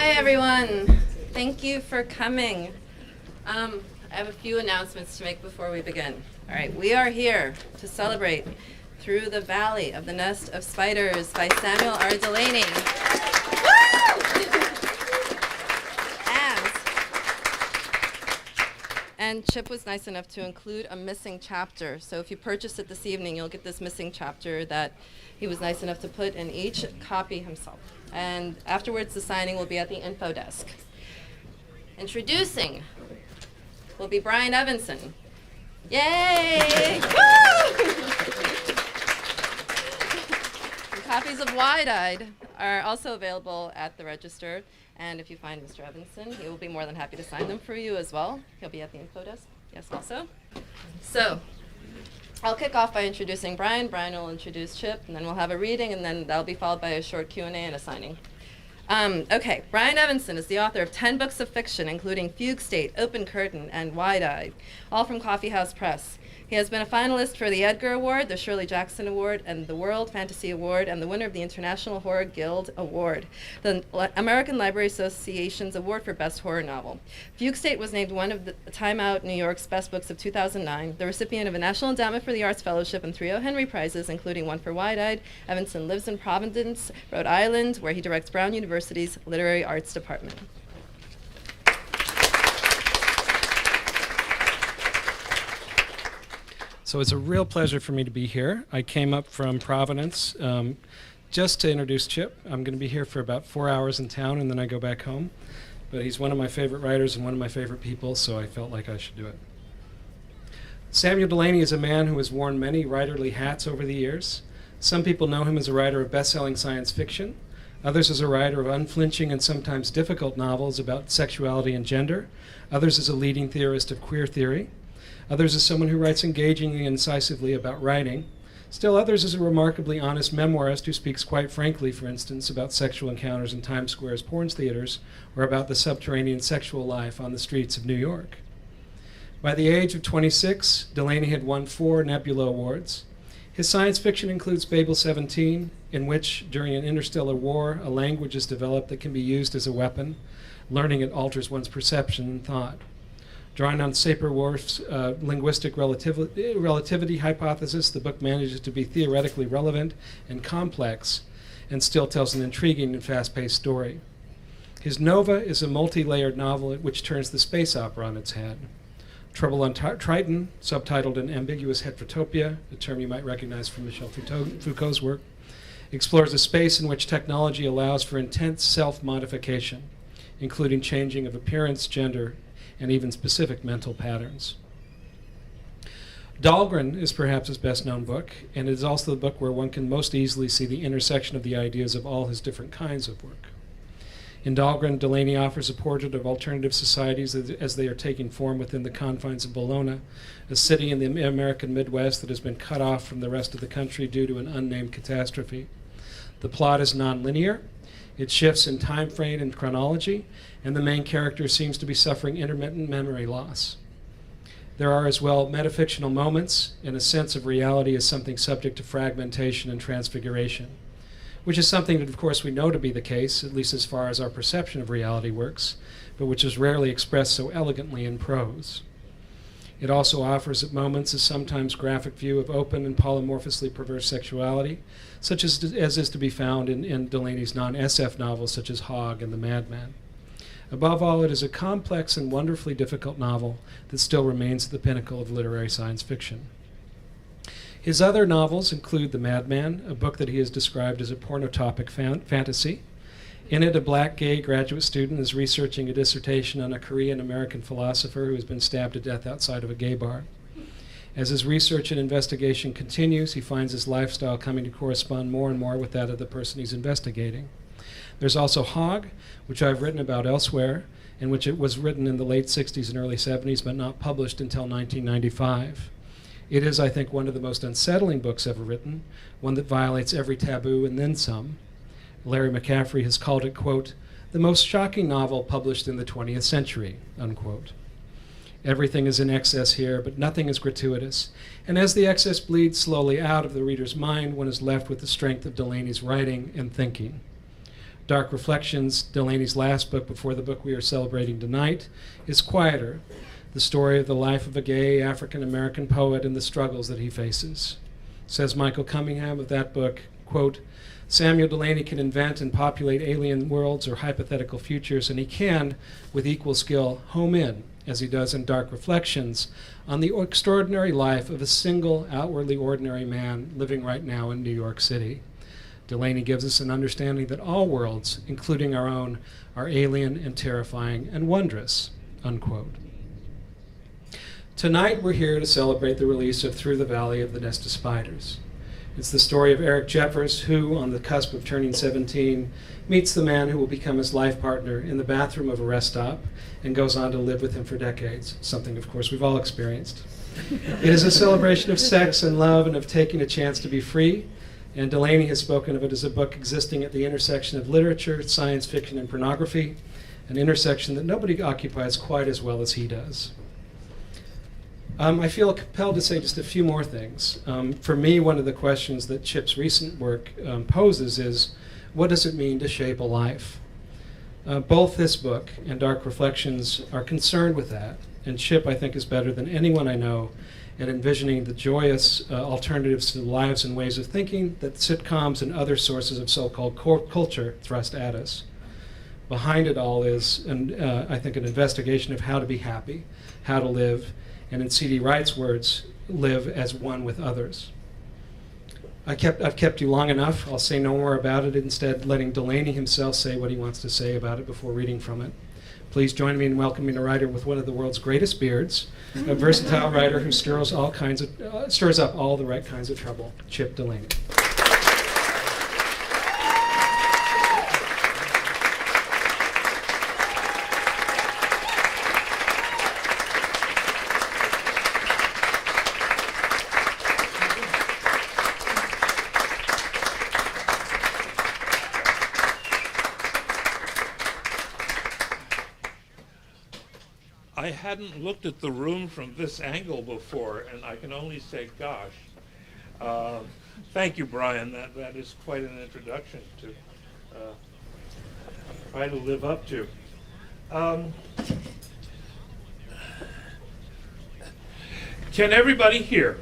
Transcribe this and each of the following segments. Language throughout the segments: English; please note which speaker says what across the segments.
Speaker 1: Hi, everyone. Thank you for coming. I have a few announcements to make before we begin. All right, we are here to celebrate Through the Valley of the Nest of Spiders by Samuel R. Delany. And Chip was nice enough to include a missing chapter. So if you purchase it this evening, you'll get this missing chapter that he was nice enough to put in each copy himself. And afterwards, the signing will be at the info desk. Introducing will be Brian Evenson. Yay! Woo! Copies of Wide-Eyed are also available at the register. And if you find Mr. Evenson, he will be more than happy to sign them for you as well. He'll be at the info desk, yes, also. So I'll kick off by introducing Brian. Brian will introduce Chip, and then we'll have a reading, and then that'll be followed by a short Q&A and a signing. Okay, Brian Evenson is the author of 10 books of fiction, including Fugue State, Open Curtain, and Wide-Eyed, all from Coffee House Press. He has been a finalist for the Edgar Award, the Shirley Jackson Award, and the World Fantasy Award, and the winner of the International Horror Guild Award, the American Library Association's Award for Best Horror Novel. Fugue State was named one of the Time Out New York's Best Books of 2009, the recipient of a National Endowment for the Arts Fellowship and 3 O. Henry Prizes, including one for Wide-Eyed. Evenson lives in Providence, Rhode Island, where he directs Brown University's Literary Arts Department.
Speaker 2: So it's a real pleasure for me to be here. I came up from Providence just to introduce Chip. I'm going to be here for about 4 hours in town, and then I go back home. But he's one of my favorite writers and one of my favorite people, so I felt like I should do it. Samuel Delany is a man who has worn many writerly hats over the years. Some people know him as a writer of best-selling science fiction, others as a writer of unflinching and sometimes difficult novels about sexuality and gender, others as a leading theorist of queer theory, others as someone who writes engagingly and incisively about writing, still others as a remarkably honest memoirist who speaks quite frankly, for instance, about sexual encounters in Times Square's porn theaters or about the subterranean sexual life on the streets of New York. By the age of 26, Delany had won 4 Nebula Awards. His science fiction includes Babel 17, in which, during an interstellar war, a language is developed that can be used as a weapon. Learning it alters one's perception and thought. Drawing on Sapir-Whorf's linguistic relativity hypothesis, the book manages to be theoretically relevant and complex and still tells an intriguing and fast-paced story. His Nova is a multi-layered novel which turns the space opera on its head. Trouble on Triton, subtitled An Ambiguous Heterotopia, a term you might recognize from Michel Foucault's work, explores a space in which technology allows for intense self-modification, including changing of appearance, gender, and even specific mental patterns. Dahlgren is perhaps his best-known book, and it is also the book where one can most easily see the intersection of the ideas of all his different kinds of work. In Dahlgren, Delany offers a portrait of alternative societies as they are taking form within the confines of Bologna, a city in the American Midwest that has been cut off from the rest of the country due to an unnamed catastrophe. The plot is nonlinear. It shifts in time frame and chronology, and the main character seems to be suffering intermittent memory loss. There are as well metafictional moments, and a sense of reality as something subject to fragmentation and transfiguration, which is something that, of course, we know to be the case, at least as far as our perception of reality works, but which is rarely expressed so elegantly in prose. It also offers at moments a sometimes graphic view of open and polymorphously perverse sexuality, such as is to be found in Delany's non-SF novels such as Hog and The Madman. Above all, it is a complex and wonderfully difficult novel that still remains at the pinnacle of literary science fiction. His other novels include The Madman, a book that he has described as a pornotopic fantasy. In it, a black gay graduate student is researching a dissertation on a Korean-American philosopher who has been stabbed to death outside of a gay bar. As his research and investigation continues, he finds his lifestyle coming to correspond more and more with that of the person he's investigating. There's also Hog, which I've written about elsewhere, in which it was written in the late 60s and early 70s, but not published until 1995. It is, I think, one of the most unsettling books ever written, one that violates every taboo and then some. Larry McCaffrey has called it, quote, the most shocking novel published in the 20th century, unquote. Everything is in excess here, but nothing is gratuitous. And as the excess bleeds slowly out of the reader's mind, one is left with the strength of Delany's writing and thinking. Dark Reflections, Delany's last book before the book we are celebrating tonight, is quieter, the story of the life of a gay African-American poet and the struggles that he faces. Says Michael Cunningham of that book, quote, Samuel Delany can invent and populate alien worlds or hypothetical futures, and he can, with equal skill, home in, as he does in Dark Reflections, on the extraordinary life of a single, outwardly ordinary man living right now in New York City. Delany gives us an understanding that all worlds, including our own, are alien and terrifying and wondrous, unquote. Tonight we're here to celebrate the release of Through the Valley of the Nest of Spiders. It's the story of Eric Jeffers, who, on the cusp of turning 17, meets the man who will become his life partner in the bathroom of a rest stop and goes on to live with him for decades, something, of course, we've all experienced. It is a celebration of sex and love and of taking a chance to be free, and Delany has spoken of it as a book existing at the intersection of literature, science fiction, and pornography, an intersection that nobody occupies quite as well as he does. I feel compelled to say just a few more things. For me, one of the questions that Chip's recent work poses is, what does it mean to shape a life? Both this book and Dark Reflections are concerned with that, and Chip, I think, is better than anyone I know at envisioning the joyous alternatives to lives and ways of thinking that sitcoms and other sources of so-called culture thrust at us. Behind it all is, I think, an investigation of how to be happy, how to live, and in C.D. Wright's words, live as one with others. I've kept you long enough. I'll say no more about it, instead letting Delany himself say what he wants to say about it before reading from it. Please join me in welcoming a writer with one of the world's greatest beards, a versatile writer who stirs up all the right kinds of trouble, Chip Delany.
Speaker 3: I hadn't looked at the room from this angle before, and I can only say, gosh. Thank you, Brian. That is quite an introduction to try to live up to. Can everybody hear?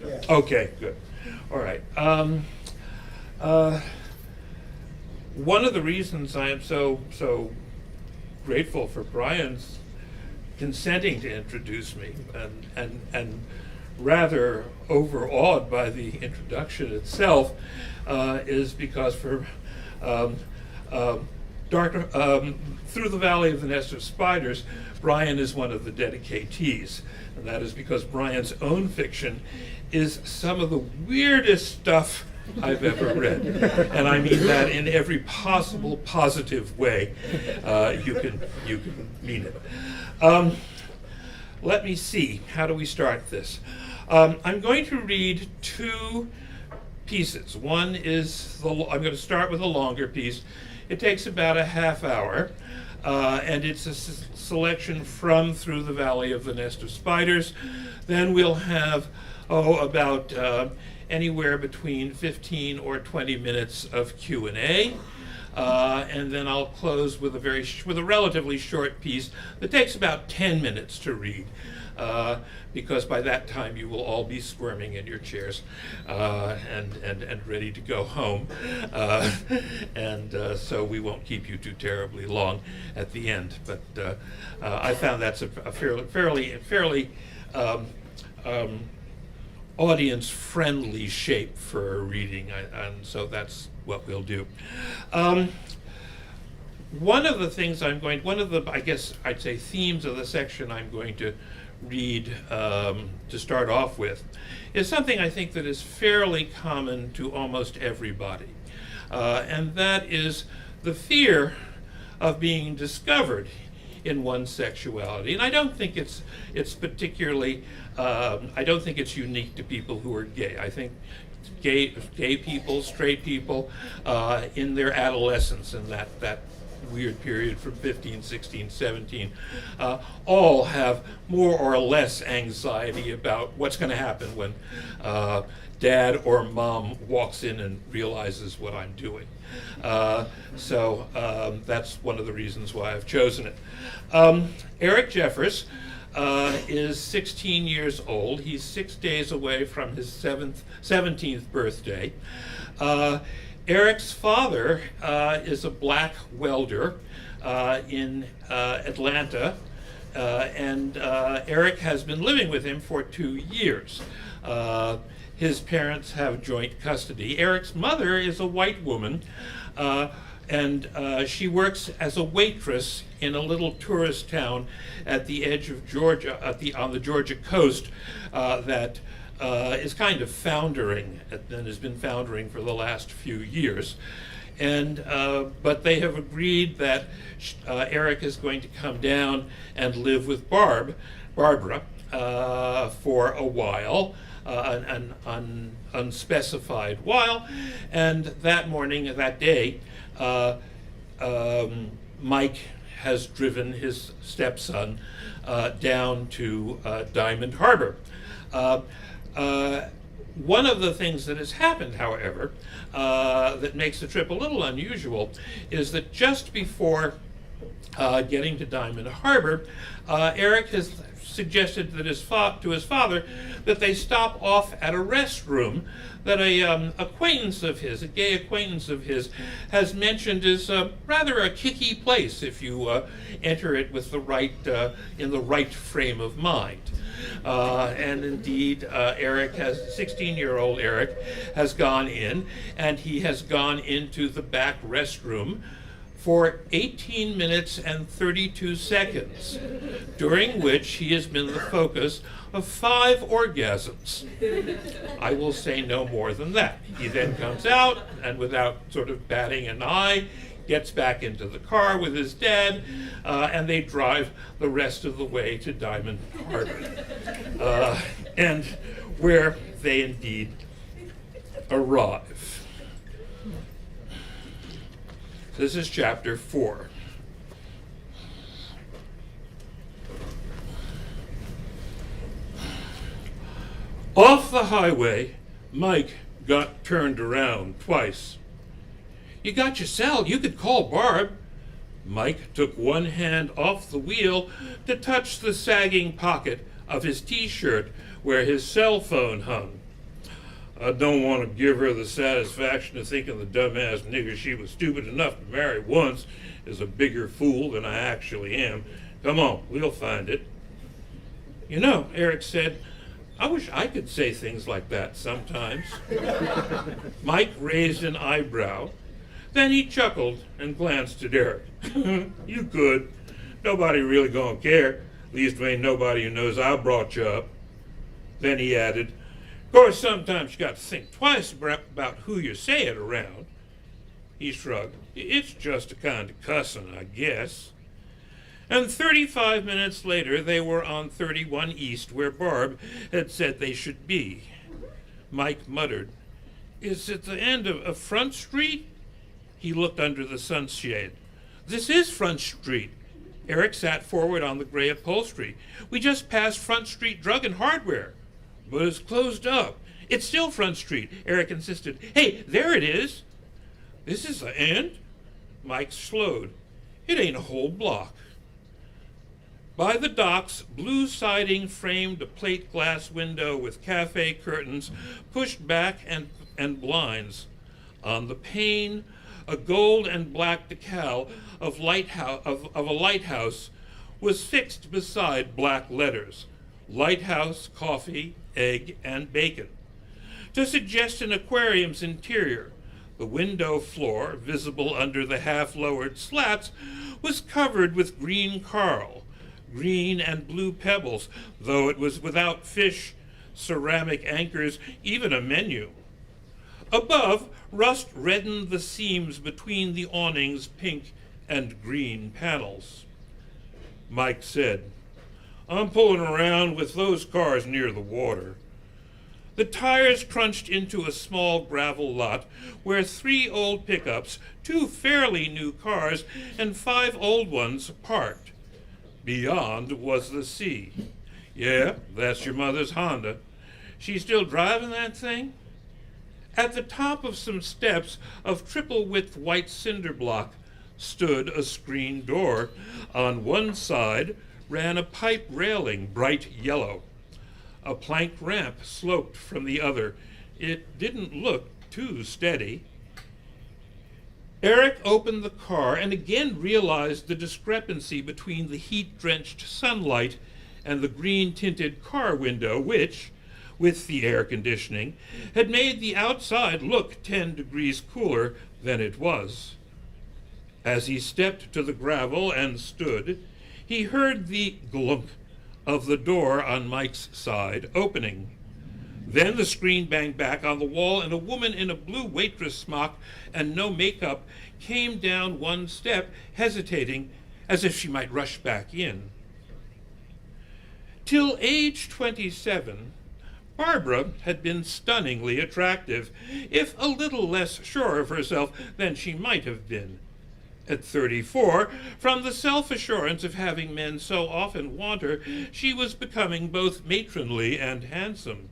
Speaker 4: Yes.
Speaker 3: Okay, good. All right. One of the reasons I am so grateful for Brian's consenting to introduce me and rather overawed by the introduction itself is because for Through the Valley of the Nest of Spiders, Brian is one of the dedicatees, and that is because Brian's own fiction is some of the weirdest stuff I've ever read, and I mean that in every possible positive way you can mean it. Let me see, how do we start this? I'm going to read two pieces. One is, I'm going to start with a longer piece. It takes about a half hour, and it's a selection from Through the Valley of the Nest of Spiders. Then we'll have, about anywhere between 15 or 20 minutes of Q&A. And then I'll close with a relatively short piece that takes about 10 minutes to read, because by that time you will all be squirming in your chairs and ready to go home, so we won't keep you too terribly long at the end. But I found that's a fairly audience-friendly shape for reading, and so that's what we'll do. One of the I guess I'd say themes of the section I'm going to read to start off with is something I think that is fairly common to almost everybody, and that is the fear of being discovered in one's sexuality. And I don't think it's particularly, I don't think it's unique to people who are gay. I think gay people, straight people, in their adolescence and that weird period from 15, 16, 17, all have more or less anxiety about what's going to happen when dad or mom walks in and realizes what I'm doing. So that's one of the reasons why I've chosen it. Eric Jeffers is 16 years old. He's 6 days away from his 17th birthday. Eric's father is a black welder in Atlanta, and Eric has been living with him for 2 years. His parents have joint custody. Eric's mother is a white woman, and she works as a waitress in a little tourist town at the edge of Georgia, on the Georgia coast, that is kind of foundering and has been foundering for the last few years. And but they have agreed that Eric is going to come down and live with Barbara for a while, an unspecified while. And that morning, that day, Mike has driven his stepson down to Diamond Harbor. One of the things that has happened, however, that makes the trip a little unusual is that just before getting to Diamond Harbor, Eric has suggested that to his father that they stop off at a restroom that a acquaintance of his, a gay acquaintance of his, has mentioned is rather a kicky place if you enter it with the right, in the right frame of mind. And indeed, 16-year-old Eric has gone in, and he has gone into the back restroom for 18 minutes and 32 seconds, during which he has been the focus of 5 orgasms. I will say no more than that. He then comes out, and without sort of batting an eye, gets back into the car with his dad, and they drive the rest of the way to Diamond Harbor, and where they indeed arrive. This is chapter 4. Off the highway, Mike got turned around twice. "You got your cell, you could call Barb." Mike took one hand off the wheel to touch the sagging pocket of his t-shirt where his cell phone hung. "I don't want to give her the satisfaction of thinking the dumbass nigger she was stupid enough to marry once is a bigger fool than I actually am. Come on, we'll find it." "You know," Eric said, "I wish I could say things like that sometimes." Mike raised an eyebrow. Then he chuckled and glanced at Eric. "You could. Nobody really gonna care. At least ain't nobody who knows I brought you up." Then he added, "Of course, sometimes you got to think twice about who you say it around." He shrugged. "It's just a kind of cussing, I guess." And 35 minutes later, they were on 31 East, where Barb had said they should be. Mike muttered, "Is it the end of Front Street?" He looked under the sunshade. "This is Front Street." Eric sat forward on the gray upholstery. "We just passed Front Street Drug and Hardware." "But it's closed up." "It's still Front Street," Eric insisted. "Hey, there it is." "This is the end?" Mike slowed. "It ain't a whole block." By the docks, blue siding framed a plate glass window with cafe curtains pushed back and blinds. On the pane, a gold and black decal of a lighthouse was fixed beside black letters: Lighthouse, Coffee, Egg, and Bacon. To suggest an aquarium's interior, the window floor, visible under the half-lowered slats, was covered with green coral, green and blue pebbles, though it was without fish, ceramic anchors, even a menu. Above, rust reddened the seams between the awning's pink and green panels. Mike said, "I'm pulling around with those cars near the water." The tires crunched into a small gravel lot where 3 old pickups, 2 fairly new cars, and 5 old ones parked. Beyond was the sea. Yeah, that's your mother's Honda. She's still driving that thing? At the top of some steps of triple-width white cinder block stood a screen door. On one side ran a pipe railing, bright yellow. A plank ramp sloped from the other. It didn't look too steady. Eric opened the car and again realized the discrepancy between the heat-drenched sunlight and the green-tinted car window, which, with the air conditioning, had made the outside look 10 degrees cooler than it was. As he stepped to the gravel and stood, he heard the glunk of the door on Mike's side opening. Then the screen banged back on the wall, and a woman in a blue waitress smock and no makeup came down one step, hesitating as if she might rush back in. Till age 27, Barbara had been stunningly attractive, if a little less sure of herself than she might have been. At 34, from the self-assurance of having men so often want her, she was becoming both matronly and handsome.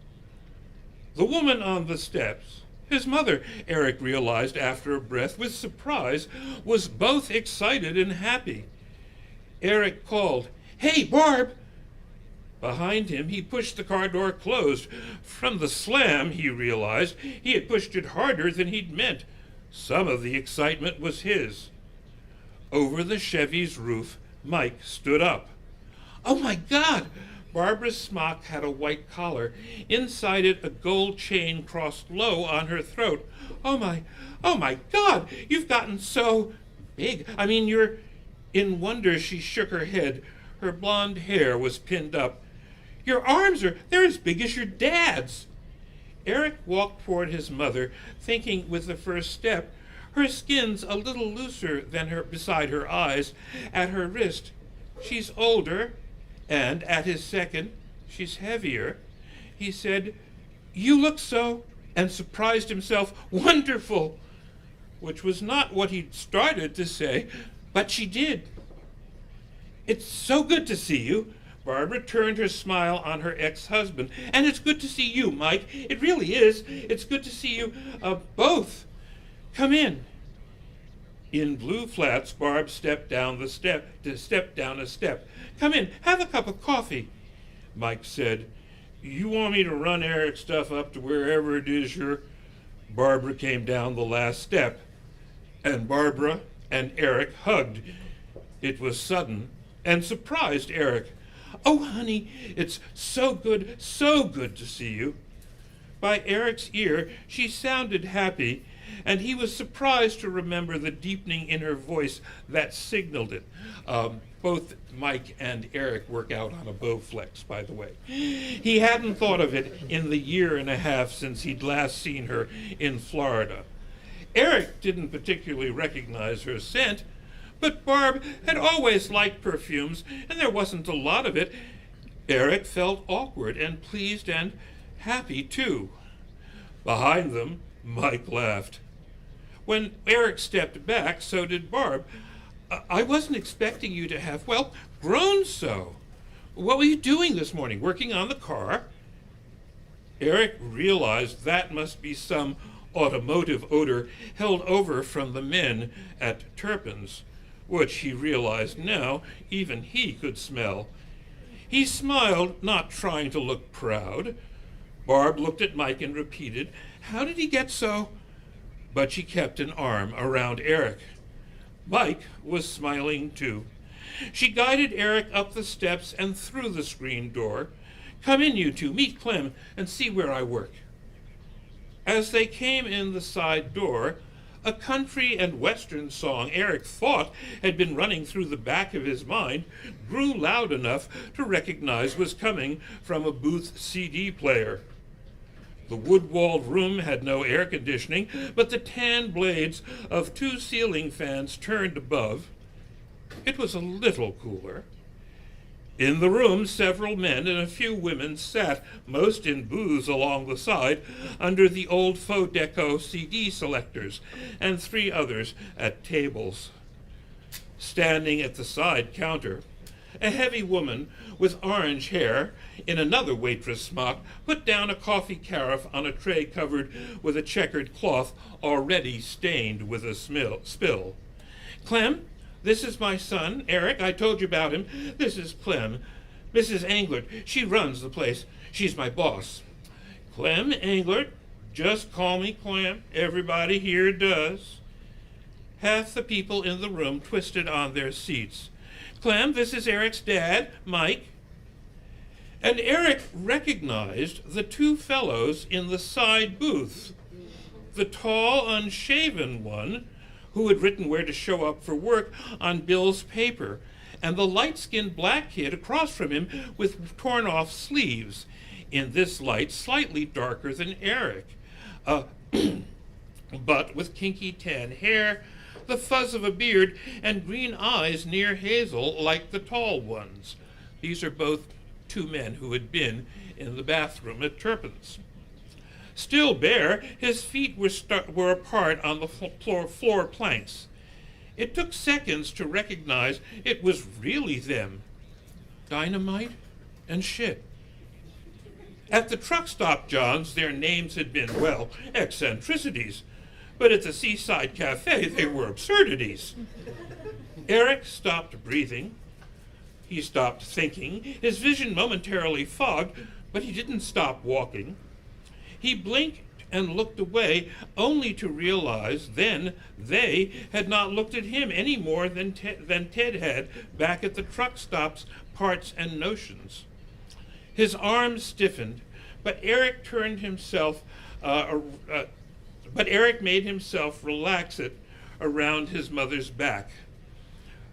Speaker 3: The woman on the steps, his mother, Eric realized after a breath with surprise, was both excited and happy. Eric called, "Hey, Barb!" Behind him, he pushed the car door closed. From the slam, he realized, he had pushed it harder than he'd meant. Some of the excitement was his. Over the Chevy's roof, Mike stood up. "Oh, my God!" Barbara's smock had a white collar. Inside it, a gold chain crossed low on her throat. Oh my God! You've gotten so big. I mean, you're..." In wonder, she shook her head. Her blonde hair was pinned up. "Your arms they're as big as your dad's." Eric walked toward his mother, thinking with the first step, her skin's a little looser than her beside her eyes, at her wrist. She's older, and at his second, she's heavier. He said, "You look so," and surprised himself, "wonderful," which was not what he'd started to say, but she did. "It's so good to see you." Barbara turned her smile on her ex-husband. "And it's good to see you, Mike. It really is. It's good to see you both. Come in." In blue flats, Barb stepped down a step. "Come in, have a cup of coffee." Mike said, "You want me to run Eric's stuff up to wherever it is you're..." Barbara came down the last step, and Barbara and Eric hugged. It was sudden and surprised Eric. "Oh, honey, it's so good to see you." By Eric's ear, she sounded happy, and he was surprised to remember the deepening in her voice that signaled it. Both Mike and Eric work out on a Bowflex, by the way. He hadn't thought of it in the year and a half since he'd last seen her in Florida. Eric didn't particularly recognize her scent, but Barb had always liked perfumes, and there wasn't a lot of it. Eric felt awkward and pleased and happy, too. Behind them, Mike laughed. When Eric stepped back, so did Barb. I wasn't expecting you to have, well, grown so. What were you doing this morning, working on the car?" Eric realized that must be some automotive odor held over from the men at Turpin's, which he realized now even he could smell. He smiled, not trying to look proud. Barb looked at Mike and repeated, "How did he get so?" But she kept an arm around Eric. Mike was smiling too. She guided Eric up the steps and through the screen door. "Come in, you two, meet Clem, and see where I work." As they came in the side door, a country and western song Eric thought had been running through the back of his mind grew loud enough to recognize was coming from a Booth CD player. The wood-walled room had no air conditioning, but the tan blades of 2 ceiling fans turned above. It was a little cooler. In the room, several men and a few women sat, most in booths along the side, under the old faux deco CD selectors, and 3 others at tables. Standing at the side counter, a heavy woman with orange hair, in another waitress smock, put down a coffee carafe on a tray covered with a checkered cloth already stained with a spill. "Clem, this is my son, Eric. I told you about him. This is Clem. Mrs. Englert, she runs the place. She's my boss." "Clem Englert, just call me Clem. Everybody here does." Half the people in the room twisted on their seats. "Clem, this is Eric's dad, Mike." And Eric recognized the 2 fellows in the side booth. The tall, unshaven one, who had written where to show up for work on Bill's paper, and the light-skinned black kid across from him with torn-off sleeves, in this light slightly darker than Eric, but with kinky tan hair, the fuzz of a beard, and green eyes near hazel like the tall ones. These are both 2 men who had been in the bathroom at Turpin's. Still bare, his feet were apart on the floor planks. It took seconds to recognize it was really them. Dynamite and shit. At the truck stop Johns, their names had been, well, eccentricities. But at the Seaside Cafe, they were absurdities. Eric stopped breathing. He stopped thinking. His vision momentarily fogged, but he didn't stop walking. He blinked and looked away, only to realize then they had not looked at him any more than Ted had back at the truck stop's Parts and Notions. His arms stiffened, but Eric made himself relax it around his mother's back,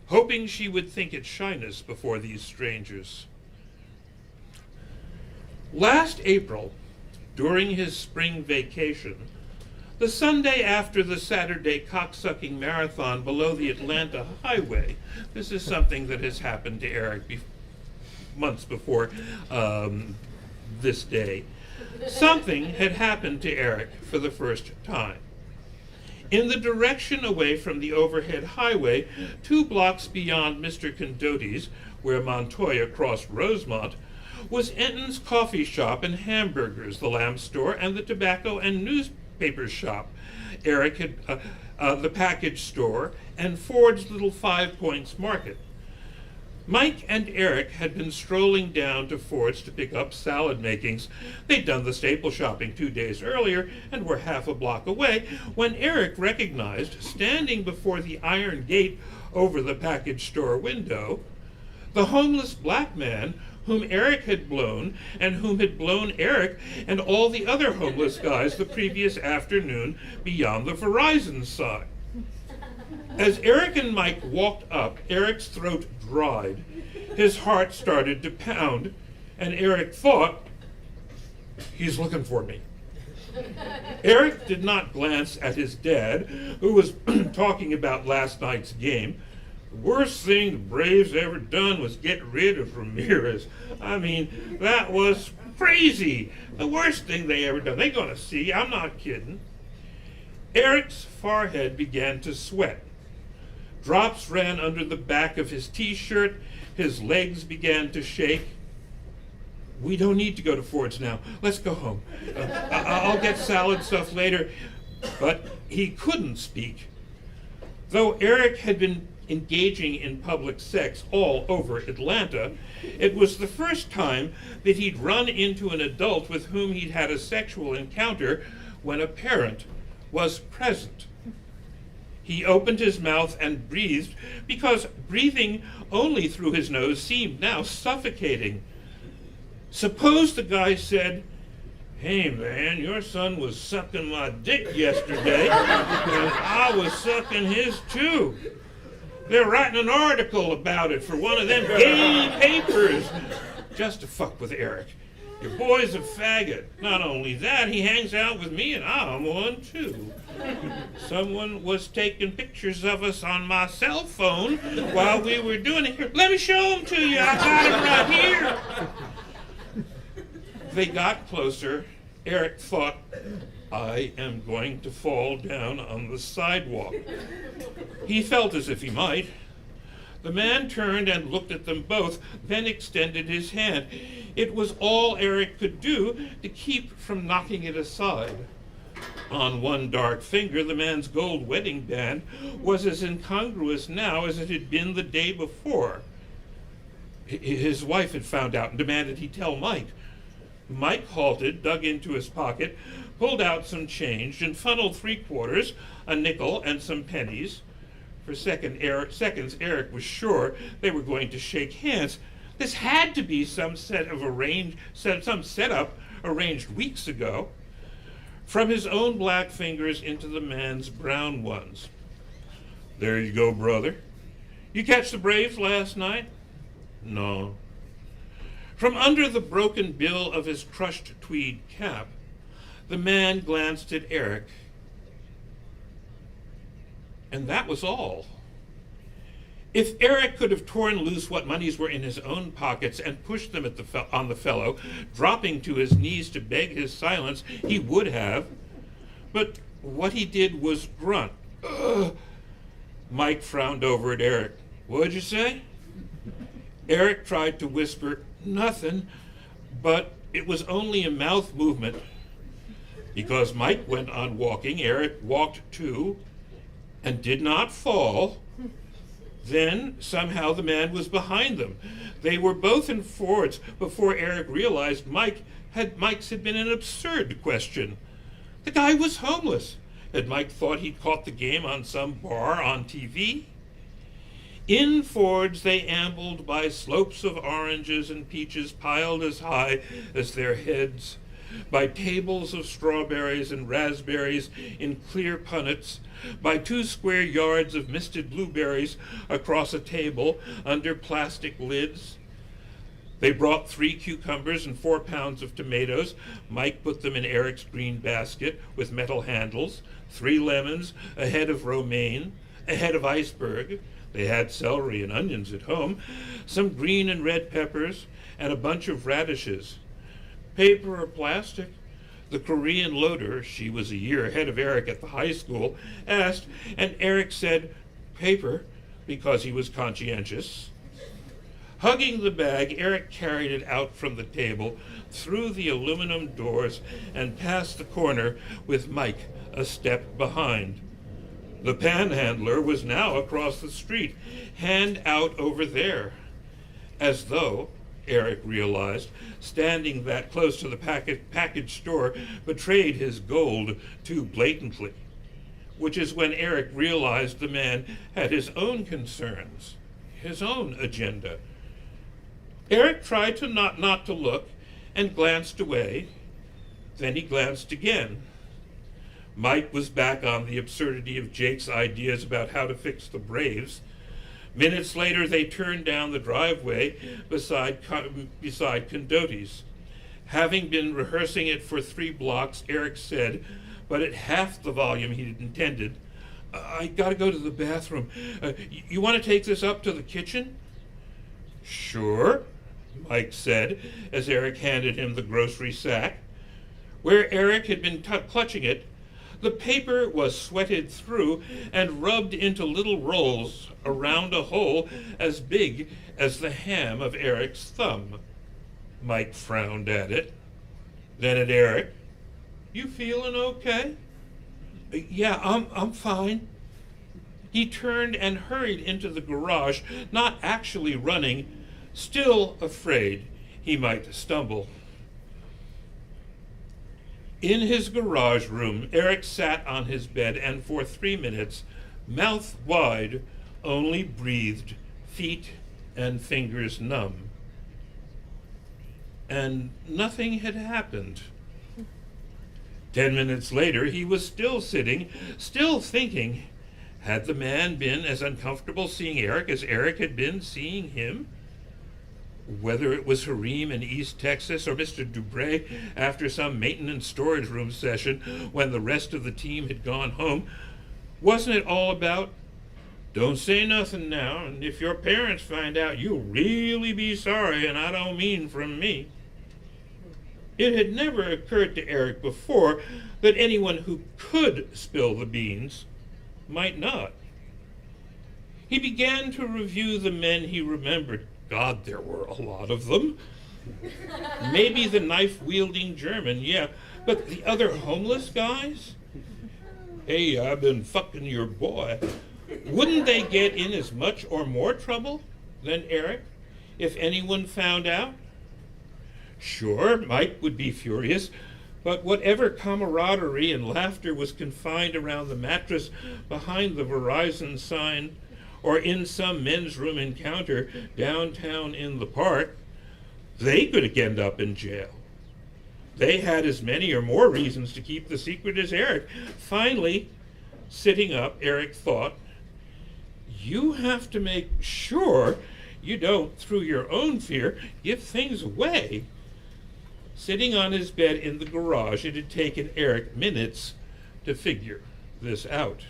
Speaker 3: hoping she would think it shyness before these strangers. Last April, during his spring vacation, the Sunday after the Saturday cocksucking marathon below the Atlanta highway, this is something that has happened to Eric months before this day, something had happened to Eric for the first time. In the direction away from the overhead highway, 2 blocks beyond Mr. Condoti's, where Montoya crossed Rosemont, was Enton's coffee shop and hamburgers, the lamp store, and the tobacco and newspaper shop. Eric had the package store, and Ford's little 5 Points market. Mike and Eric had been strolling down to Ford's to pick up salad makings. They'd done the staple shopping 2 days earlier and were half a block away when Eric recognized, standing before the iron gate over the package store window, the homeless black man whom Eric had blown and whom had blown Eric and all the other homeless guys the previous afternoon beyond the Verizon sign. As Eric and Mike walked up, Eric's throat dried. His heart started to pound, and Eric thought, "He's looking for me." Eric did not glance at his dad, who was talking about last night's game. "The worst thing the Braves ever done was get rid of Ramirez. I mean, that was crazy. The worst thing they ever done. They're gonna see, I'm not kidding." Eric's forehead began to sweat. Drops ran under the back of his t-shirt. His legs began to shake. "We don't need to go to Ford's now. Let's go home. I'll get salad stuff later." But he couldn't speak. Though Eric had been engaging in public sex all over Atlanta, it was the first time that he'd run into an adult with whom he'd had a sexual encounter when a parent was present. He opened his mouth and breathed, because breathing only through his nose seemed now suffocating. Suppose the guy said, "Hey man, your son was sucking my dick yesterday, and I was sucking his too. They're writing an article about it for one of them gay papers." Just to fuck with Eric. Your boy's a faggot. Not only that, he hangs out with me and I'm one too. Someone was taking pictures of us on my cell phone while we were doing it. Here, let me show them to you. I got them right here. They got closer. Eric thought, I am going to fall down on the sidewalk. He felt as if he might. The man turned and looked at them both, then extended his hand. It was all Eric could do to keep from knocking it aside. On one dark finger, the man's gold wedding band was as incongruous now as it had been the day before. His wife had found out and demanded he tell Mike. Mike halted, dug into his pocket, pulled out some change, and funneled 3/4, a nickel, and some pennies. For seconds, Eric was sure they were going to shake hands. This had to be some setup arranged weeks ago. From his own black fingers into the man's brown ones. There you go, brother. You catch the Braves last night? No. From under the broken bill of his crushed tweed cap, the man glanced at Eric. And that was all. If Eric could have torn loose what monies were in his own pockets and pushed them at on the fellow, dropping to his knees to beg his silence, he would have. But what he did was grunt. Ugh. Mike frowned over at Eric. What'd you say? Eric tried to whisper, nothing, but it was only a mouth movement. Because Mike went on walking, Eric walked too, and did not fall. Then, somehow, the man was behind them. They were both in Ford's before Eric realized Mike's had been an absurd question. The guy was homeless. Had Mike thought he'd caught the game on some bar on TV? In Ford's they ambled by slopes of oranges and peaches piled as high as their heads, by tables of strawberries and raspberries in clear punnets, by 2 square yards of misted blueberries across a table under plastic lids. They brought 3 cucumbers and 4 pounds of tomatoes. Mike put them in Eric's green basket with metal handles, 3 lemons, a head of romaine, a head of iceberg. They had celery and onions at home, some green and red peppers, and a bunch of radishes. Paper or plastic? The Korean loader, she was a year ahead of Eric at the high school, asked, and Eric said paper because he was conscientious. Hugging the bag, Eric carried it out from the table, through the aluminum doors, and past the corner with Mike a step behind. The panhandler was now across the street, hand out over there, as though, Eric realized, standing that close to the package store betrayed his gold too blatantly, which is when Eric realized the man had his own concerns, his own agenda. Eric tried to not to look and glanced away. Then he glanced again. Mike was back on the absurdity of Jake's ideas about how to fix the Braves. Minutes later, they turned down the driveway beside Condoti's. Having been rehearsing it for 3 blocks, Eric said, but at half the volume he'd intended, I gotta go to the bathroom. You want to take this up to the kitchen? Sure, Mike said, as Eric handed him the grocery sack. Where Eric had been clutching it, the paper was sweated through and rubbed into little rolls around a hole as big as the ham of Eric's thumb. Mike frowned at it, then at Eric. You feeling okay? Yeah, I'm fine. He turned and hurried into the garage, not actually running, still afraid he might stumble. In his garage room, Eric sat on his bed and for 3 minutes, mouth wide, only breathed, feet and fingers numb. And nothing had happened. 10 minutes later, he was still sitting, still thinking. Had the man been as uncomfortable seeing Eric as Eric had been seeing him? Whether it was Hareem in East Texas or Mr. Dubray after some maintenance storage room session when the rest of the team had gone home, wasn't it all about, don't say nothing now, and if your parents find out, you'll really be sorry, and I don't mean from me. It had never occurred to Eric before that anyone who could spill the beans might not. He began to review the men he remembered. God, there were a lot of them. Maybe the knife-wielding German, yeah, but the other homeless guys? Hey, I've been fucking your boy. Wouldn't they get in as much or more trouble than Eric if anyone found out? Sure, Mike would be furious, but whatever camaraderie and laughter was confined around the mattress behind the Verizon sign or in some men's room encounter downtown in the park, they could end up in jail. They had as many or more reasons to keep the secret as Eric. Finally, sitting up, Eric thought, you have to make sure you don't, through your own fear, give things away. Sitting on his bed in the garage, it had taken Eric minutes to figure this out.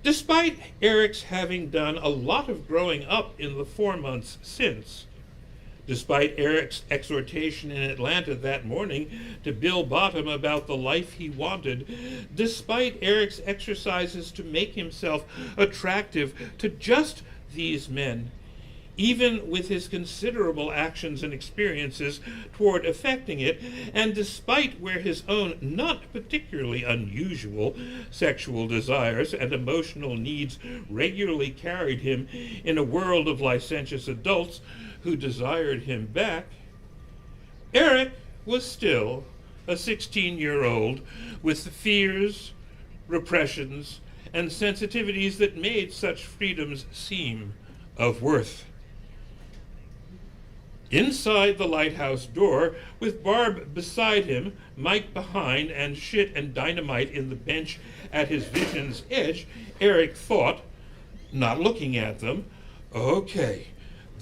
Speaker 3: Despite Eric's having done a lot of growing up in the 4 months since, despite Eric's exhortation in Atlanta that morning to Bill Bottom about the life he wanted, despite Eric's exercises to make himself attractive to just these men, even with his considerable actions and experiences toward effecting it, and despite where his own not particularly unusual sexual desires and emotional needs regularly carried him in a world of licentious adults who desired him back, Eric was still a 16-year-old with the fears, repressions, and sensitivities that made such freedoms seem of worth. Inside the lighthouse door, with Barb beside him, Mike behind, and shit and dynamite in the bench at his vision's edge, Eric thought, not looking at them, okay,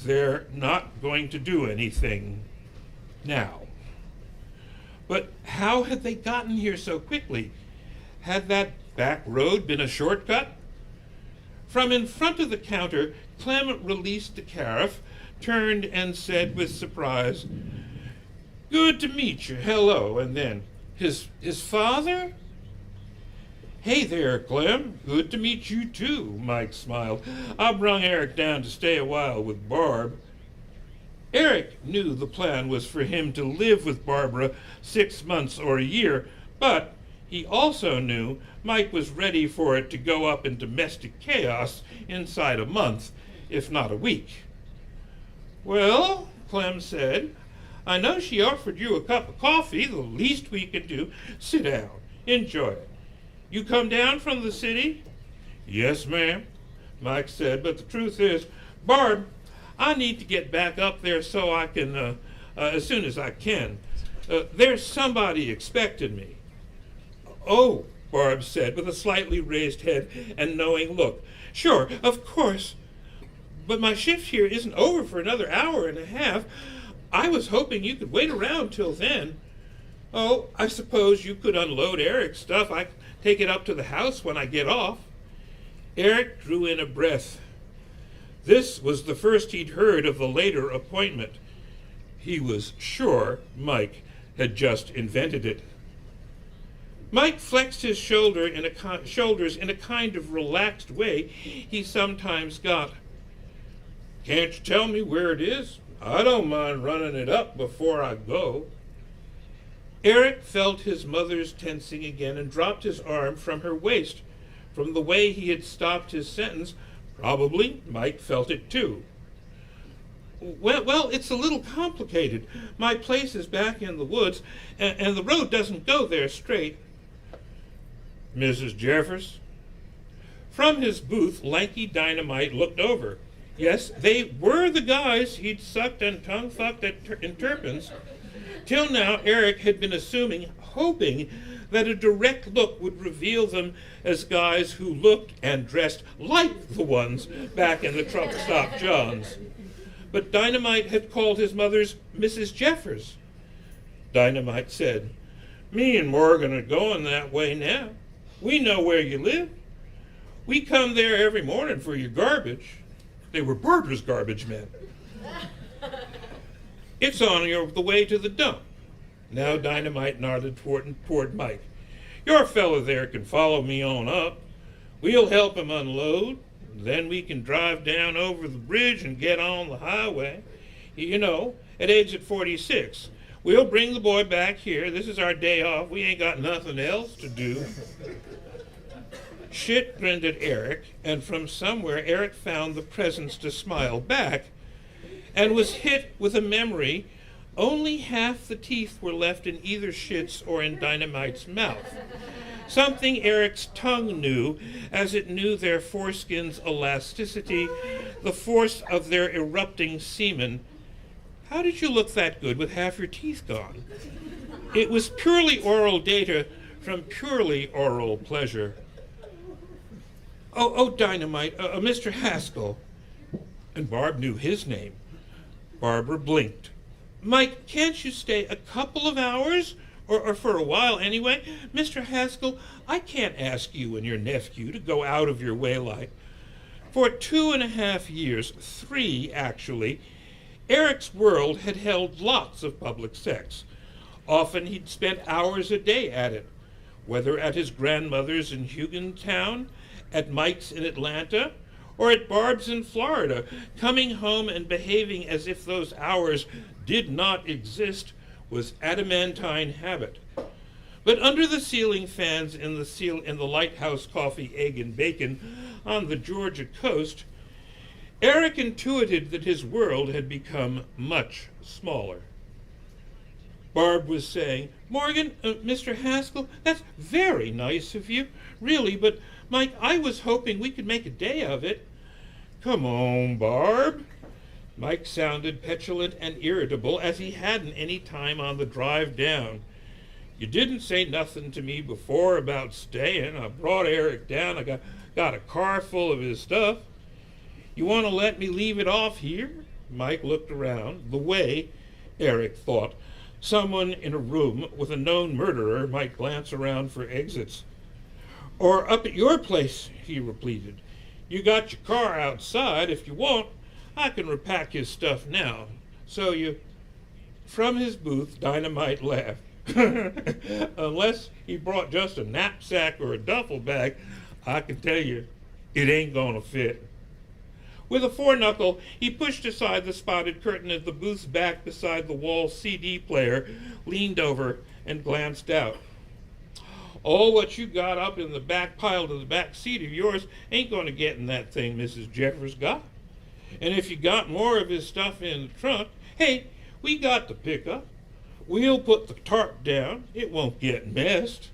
Speaker 3: they're not going to do anything now. But how had they gotten here so quickly? Had that back road been a shortcut? From in front of the counter, Clem released the carafe, turned and said with surprise, good to meet you, hello, and then, his father? Hey there, Clem, good to meet you too, Mike smiled. I brung Eric down to stay a while with Barb. Eric knew the plan was for him to live with Barbara 6 months or a year, but he also knew Mike was ready for it to go up in domestic chaos inside a month, if not a week. Well, Clem said, I know she offered you a cup of coffee. The least we can do, sit down, enjoy it. You come down from the city? Yes, ma'am, Mike said, but the truth is, Barb, I need to get back up there so I can, as soon as I can. There's somebody expecting me. Oh, Barb said with a slightly raised head and knowing look. Sure, of course. But my shift here isn't over for another hour and a half. I was hoping you could wait around till then. Oh, I suppose you could unload Eric's stuff. I take it up to the house when I get off. Eric drew in a breath. This was the first he'd heard of the later appointment. He was sure Mike had just invented it. Mike flexed his shoulders in a kind of relaxed way he sometimes got. Can't you tell me where it is? I don't mind running it up before I go. Eric felt his mother's tensing again and dropped his arm from her waist. From the way he had stopped his sentence, probably Mike felt it too. Well, it's a little complicated. My place is back in the woods, and the road doesn't go there straight. Mrs. Jeffers? From his booth, lanky Dynamite looked over. Yes, they were the guys he'd sucked and tongue-fucked in Turpin's. Till now, Eric had been hoping that a direct look would reveal them as guys who looked and dressed like the ones back in the Truck Stop John's. but Dynamite had called his mother's Mrs. Jeffers. Dynamite said, "Me and Morgan are going that way now. We know where you live. We come there every morning for your garbage." They were Barbara's garbage men. "It's on the way to the dump." Now Dynamite nodded toward Mike. "Your fellow there can follow me on up. We'll help him unload. Then we can drive down over the bridge and get on the highway. You know, at exit 46. We'll bring the boy back here. This is our day off. We ain't got nothing else to do." Shit grinned at Eric, and from somewhere Eric found the presence to smile back, and was hit with a memory. Only half the teeth were left in either Shit's or in Dynamite's mouth. Something Eric's tongue knew, as it knew their foreskin's elasticity, the force of their erupting semen. "How did you look that good with half your teeth gone?" It was purely oral data from purely oral pleasure. Oh, Dynamite, Mr. Haskell." And Barb knew his name. Barbara blinked. "Mike, can't you stay a couple of hours? Or for a while anyway? Mr. Haskell, I can't ask you and your nephew to go out of your way like." For 2.5 years, 3 actually, Eric's world had held lots of public sex. Often he'd spent hours a day at it, whether at his grandmother's in Hugontown, at Mike's in Atlanta, or at Barb's in Florida, coming home and behaving as if those hours did not exist was adamantine habit. But under the ceiling fans in the Lighthouse Coffee, Egg, and Bacon on the Georgia coast, Eric intuited that his world had become much smaller. Barb was saying, "Morgan, Mr. Haskell, that's very nice of you, really, but Mike, I was hoping we could make a day of it." "Come on, Barb." Mike sounded petulant and irritable, as he hadn't any time on the drive down. "You didn't say nothing to me before about staying. I brought Eric down. I got a car full of his stuff. You want to let me leave it off here?" Mike looked around, the way, Eric thought, someone in a room with a known murderer might glance around for exits. "Or up at your place," he repleaded. "You got your car outside. If you want, I can repack his stuff now. So you..." From his booth, Dynamite laughed. "Unless he brought just a knapsack or a duffel bag, I can tell you, it ain't gonna fit." With a foreknuckle, he pushed aside the spotted curtain of the booth's back beside the wall CD player, leaned over, and glanced out. "All what you got up in the back pile to the back seat of yours ain't going to get in that thing Mrs. Jeffers got. And if you got more of his stuff in the trunk, hey, we got the pickup. We'll put the tarp down. It won't get messed.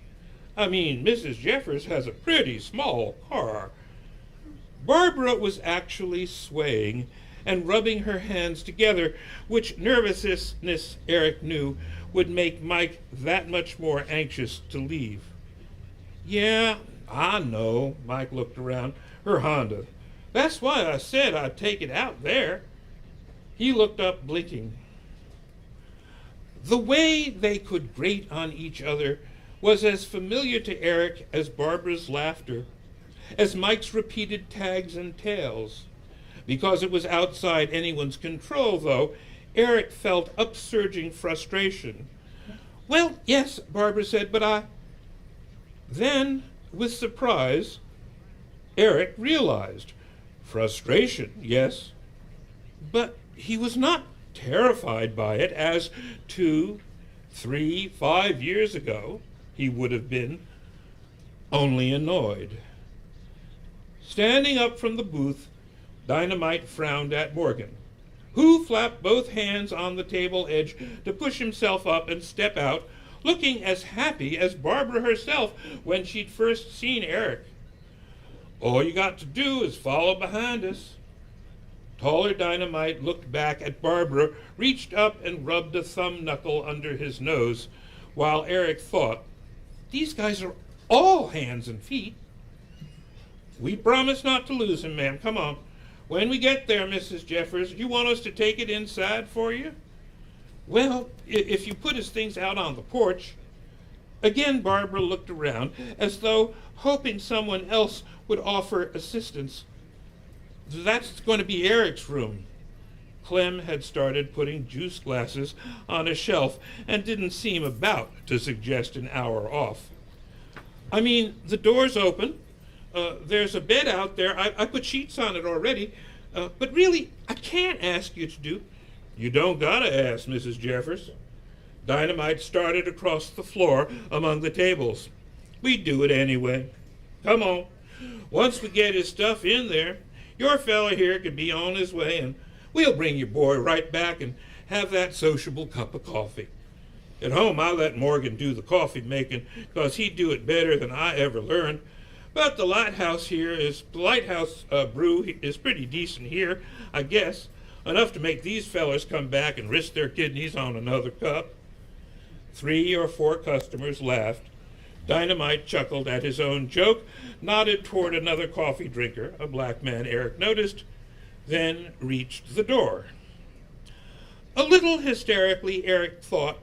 Speaker 3: I mean, Mrs. Jeffers has a pretty small car." Barbara was actually swaying and rubbing her hands together, which nervousness Eric knew would make Mike that much more anxious to leave. "Yeah, I know." Mike looked around. "Her Honda. That's why I said I'd take it out there." He looked up, blinking. The way they could grate on each other was as familiar to Eric as Barbara's laughter, as Mike's repeated tags and tails. Because it was outside anyone's control, though, Eric felt upsurging frustration. "Well, yes," Barbara said, "but I..." Then, with surprise, Eric realized. Frustration, yes, but he was not terrified by it as 2, 3, 5 years ago he would have been, only annoyed. Standing up from the booth, Dynamite frowned at Morgan, who flapped both hands on the table edge to push himself up and step out, looking as happy as Barbara herself when she'd first seen Eric. "All you got to do is follow behind us." Taller Dynamite looked back at Barbara, reached up and rubbed a thumb knuckle under his nose, while Eric thought, "These guys are all hands and feet." "We promise not to lose him, ma'am. Come on. When we get there, Mrs. Jeffers, you want us to take it inside for you? Well, if you put his things out on the porch. Again, Barbara looked around as though hoping someone else would offer assistance. That's going to be Eric's room. Clem had started putting juice glasses on a shelf and didn't seem about to suggest an hour off. I mean, the door's open. There's a bed out there. I put sheets on it already. But really, I can't ask you to do. You don't gotta ask, Mrs. Jeffers. Dynamite started across the floor among the tables. We do it anyway. Come on. Once we get his stuff in there, your fella here can be on his way, and we'll bring your boy right back and have that sociable cup of coffee. At home, I let Morgan do the coffee making, 'cause he'd do it better than I ever learned. But the lighthouse brew is pretty decent here, I guess. Enough to make these fellers come back and risk their kidneys on another cup. 3 or 4 customers laughed. Dynamite chuckled at his own joke, nodded toward another coffee drinker, a black man Eric noticed, then reached the door. A little hysterically, Eric thought,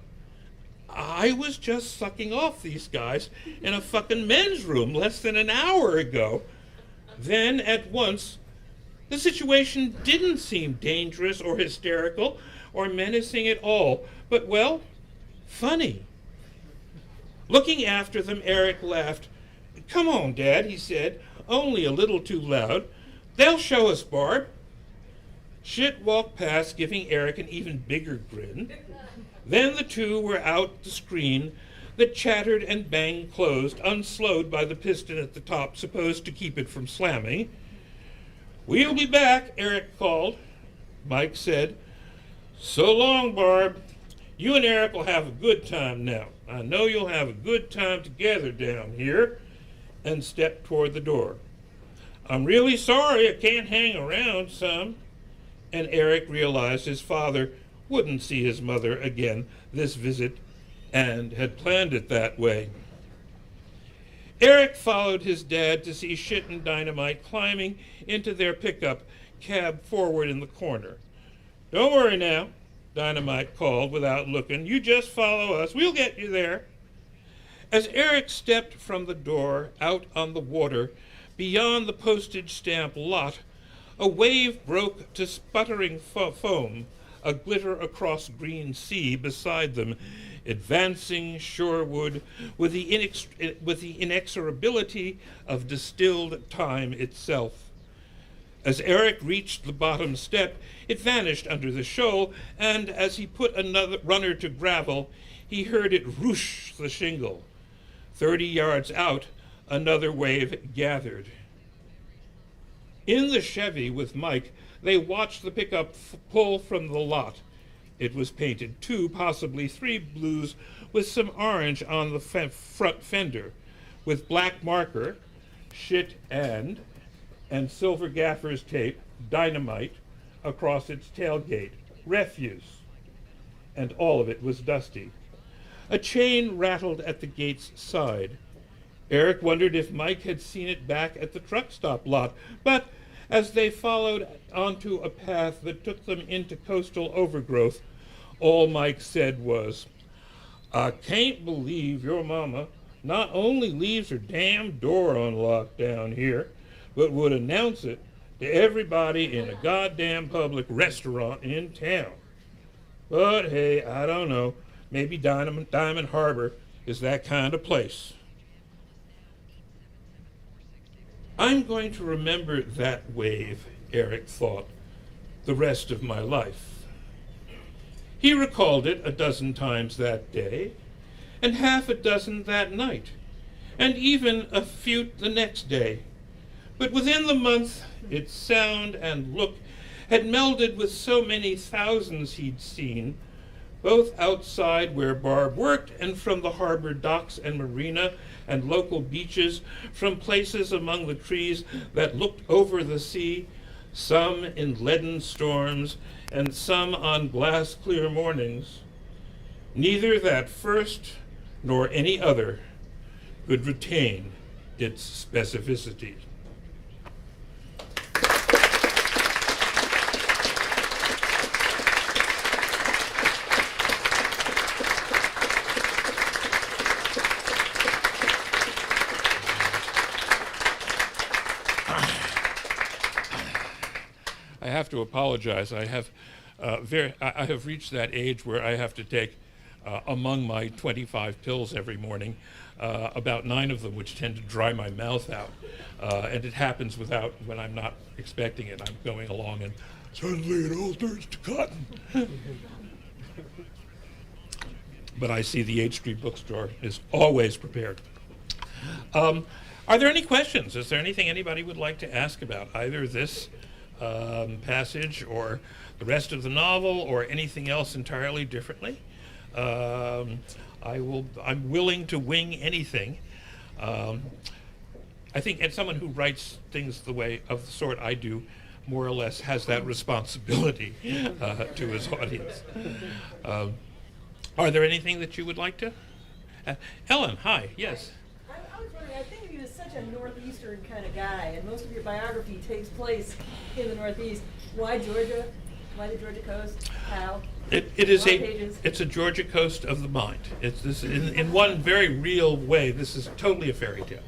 Speaker 3: I was just sucking off these guys in a fucking men's room less than an hour ago. Then, at once, the situation didn't seem dangerous or hysterical or menacing at all, but, well, funny. Looking after them, Eric laughed. Come on, Dad, he said, only a little too loud. They'll show us, Barb. Shit walked past, giving Eric an even bigger grin. Then the two were out the screen that chattered and banged closed, unslowed by the piston at the top, supposed to keep it from slamming. We'll be back, Eric called. Mike said, So long, Barb. You and Eric will have a good time now. I know you'll have a good time together down here, and stepped toward the door. I'm really sorry I can't hang around some. And Eric realized his father wouldn't see his mother again this visit, and had planned it that way. Eric followed his dad to see Shit and Dynamite climbing into their pickup cab forward in the corner. Don't worry now, Dynamite called without looking. You just follow us. We'll get you there. As Eric stepped from the door out on the water beyond the postage stamp lot, a wave broke to sputtering foam, a glitter across green sea beside them, advancing shoreward with the inexorability of distilled time itself. As Eric reached the bottom step, it vanished under the shoal, and as he put another runner to gravel, he heard it roosh the shingle. 30 yards out, another wave gathered. In the Chevy with Mike, they watched the pickup pull from the lot. It was painted 2, possibly 3 blues with some orange on the front fender, with black marker, Shit and silver gaffer's tape, Dynamite, across its tailgate, refuse. And all of it was dusty. A chain rattled at the gate's side. Eric wondered if Mike had seen it back at the truck stop lot, but as they followed onto a path that took them into coastal overgrowth, all Mike said was, I can't believe your mama not only leaves her damn door unlocked down here, but would announce it to everybody in a goddamn public restaurant in town. But hey, I don't know. Maybe Diamond Harbor is that kind of place. I'm going to remember that wave, Eric thought, the rest of my life. He recalled it a dozen times that day, and half a dozen that night, and even a few the next day. But within the month, its sound and look had melded with so many thousands he'd seen, both outside where Barb worked and from the harbor docks and marina and local beaches, from places among the trees that looked over the sea, some in leaden storms and some on glass-clear mornings. Neither that first nor any other could retain its specificity. have to apologize. I have reached that age where I have to take among my 25 pills every morning, about 9 of them which tend to dry my mouth out, and it happens when I'm not expecting it. I'm going along and suddenly it all turns to cotton. But I see the H Street bookstore is always prepared. Are there any questions? Is there anything anybody would like to ask about either this passage or the rest of the novel or anything else entirely differently? I'm willing to wing anything. I think, and someone who writes things the sort I do, more or less has that responsibility to his audience. Are there anything that you would like to? Ellen, hi, yes.
Speaker 4: I was wondering, I think of you as such a northeastern kind of guy, and most of your biography takes place in the Northeast. Why Georgia? Why the Georgia coast? How?
Speaker 3: It's a Georgia coast of the mind. It's this in one very real way. This is totally a fairy tale.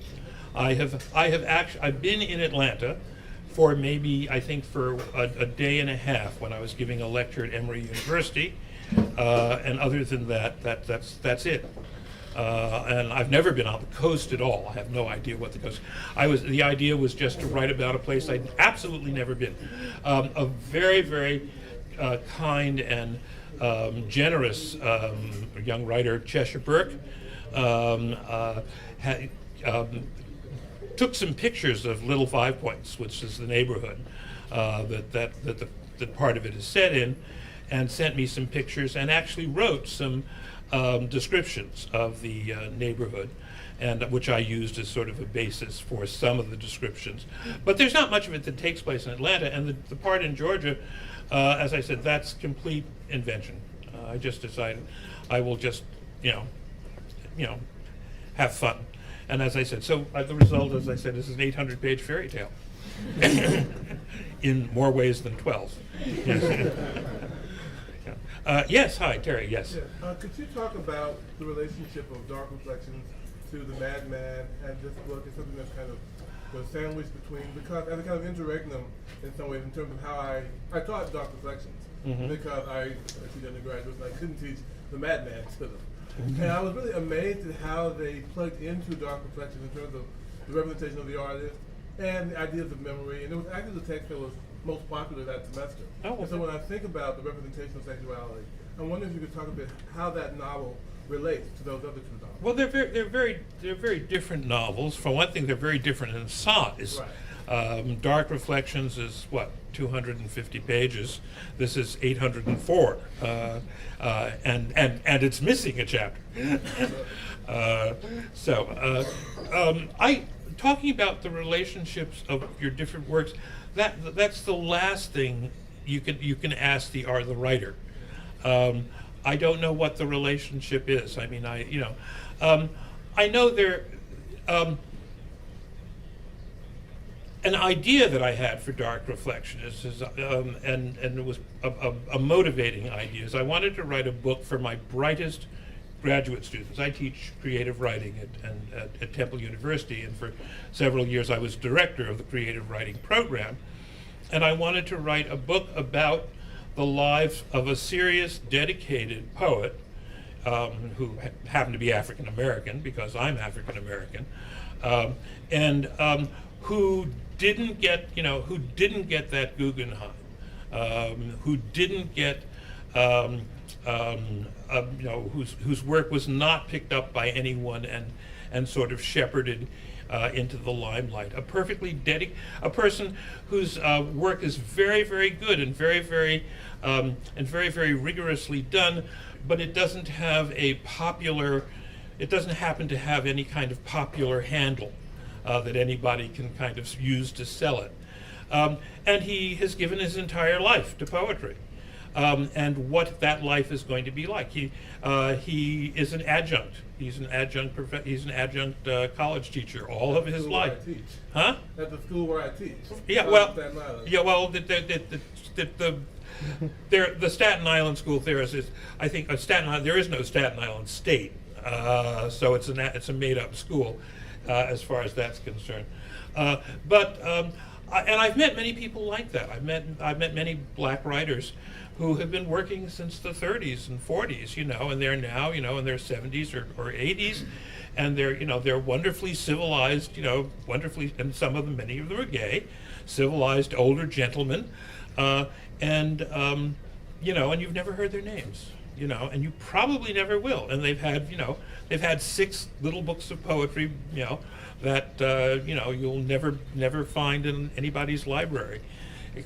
Speaker 3: I've been in Atlanta for maybe, I think, for a day and a half when I was giving a lecture at Emory University, and other than that, that's it. And I've never been on the coast at all. I have no idea what the coast. The idea was just to write about a place I'd absolutely never been. A very, very kind and generous young writer, Cheshire Burke, took some pictures of Little Five Points, which is the neighborhood that part of it is set in, and sent me some pictures and actually wrote some descriptions of the neighborhood, and which I used as sort of a basis for some of the descriptions. But there's not much of it that takes place in Atlanta, and the part in Georgia, as I said, that's complete invention. I just decided I will just, have fun. And as I said, so the result, as I said, is an 800-page fairy tale in more ways than 12. Yes, hi, Terry, yes.
Speaker 5: Yeah. Could you talk about the relationship of Dark Reflections to The Madman and this book? Is something that's kind of sandwiched between, because as a kind of interregnum in some ways in terms of how I taught Dark Reflections, because I teach undergraduates and I couldn't teach The Madman to them. And I was really amazed at how they plugged into Dark Reflections in terms of the representation of the artist and the ideas of memory. And it was actually the text that was most popular that semester.
Speaker 3: Oh, okay.
Speaker 5: And so when I think about the representation of sexuality, I'm wondering if you could talk a bit how that novel relates to those other two novels.
Speaker 3: Well, they're very different novels. For one thing, they're very different in size. Right. Dark Reflections is what, 250 pages. This is 804, and it's missing a chapter. Talking about the relationships of your different works, that's the last thing you can ask the writer. I don't know what the relationship is. I mean, I know there. An idea that I had for Dark Reflection and it was a motivating idea, is I wanted to write a book for my brightest graduate students. I teach creative writing at Temple University, and for several years I was director of the creative writing program. And I wanted to write a book about the lives of a serious, dedicated poet who happened to be African American, because I'm African American, and who didn't get that Guggenheim, who didn't get, whose work was not picked up by anyone and sort of shepherded into the limelight. A person whose work is very, very good and very, very rigorously done, but it doesn't happen to have any kind of popular handle that anybody can kind of use to sell it. And he has given his entire life to poetry. And what that life is going to be like. He is an adjunct. He's an adjunct college teacher all of his life.
Speaker 5: I teach.
Speaker 3: Huh?
Speaker 5: At the school where I teach.
Speaker 3: Yeah. Well.
Speaker 5: Staten Island.
Speaker 3: Yeah. Well. The Staten Island school there is I think Staten Island. There is no Staten Island State, so it's a made-up school as far as that's concerned. But And I've met many people like that. I've met many black writers who have been working since the 30s and 40s, and they're now, in their 70s or 80s, and they're wonderfully civilized, wonderfully, and many of them are gay, civilized older gentlemen, and you've never heard their names, and you probably never will. And they've had 6 little books of poetry, that you'll never find in anybody's library,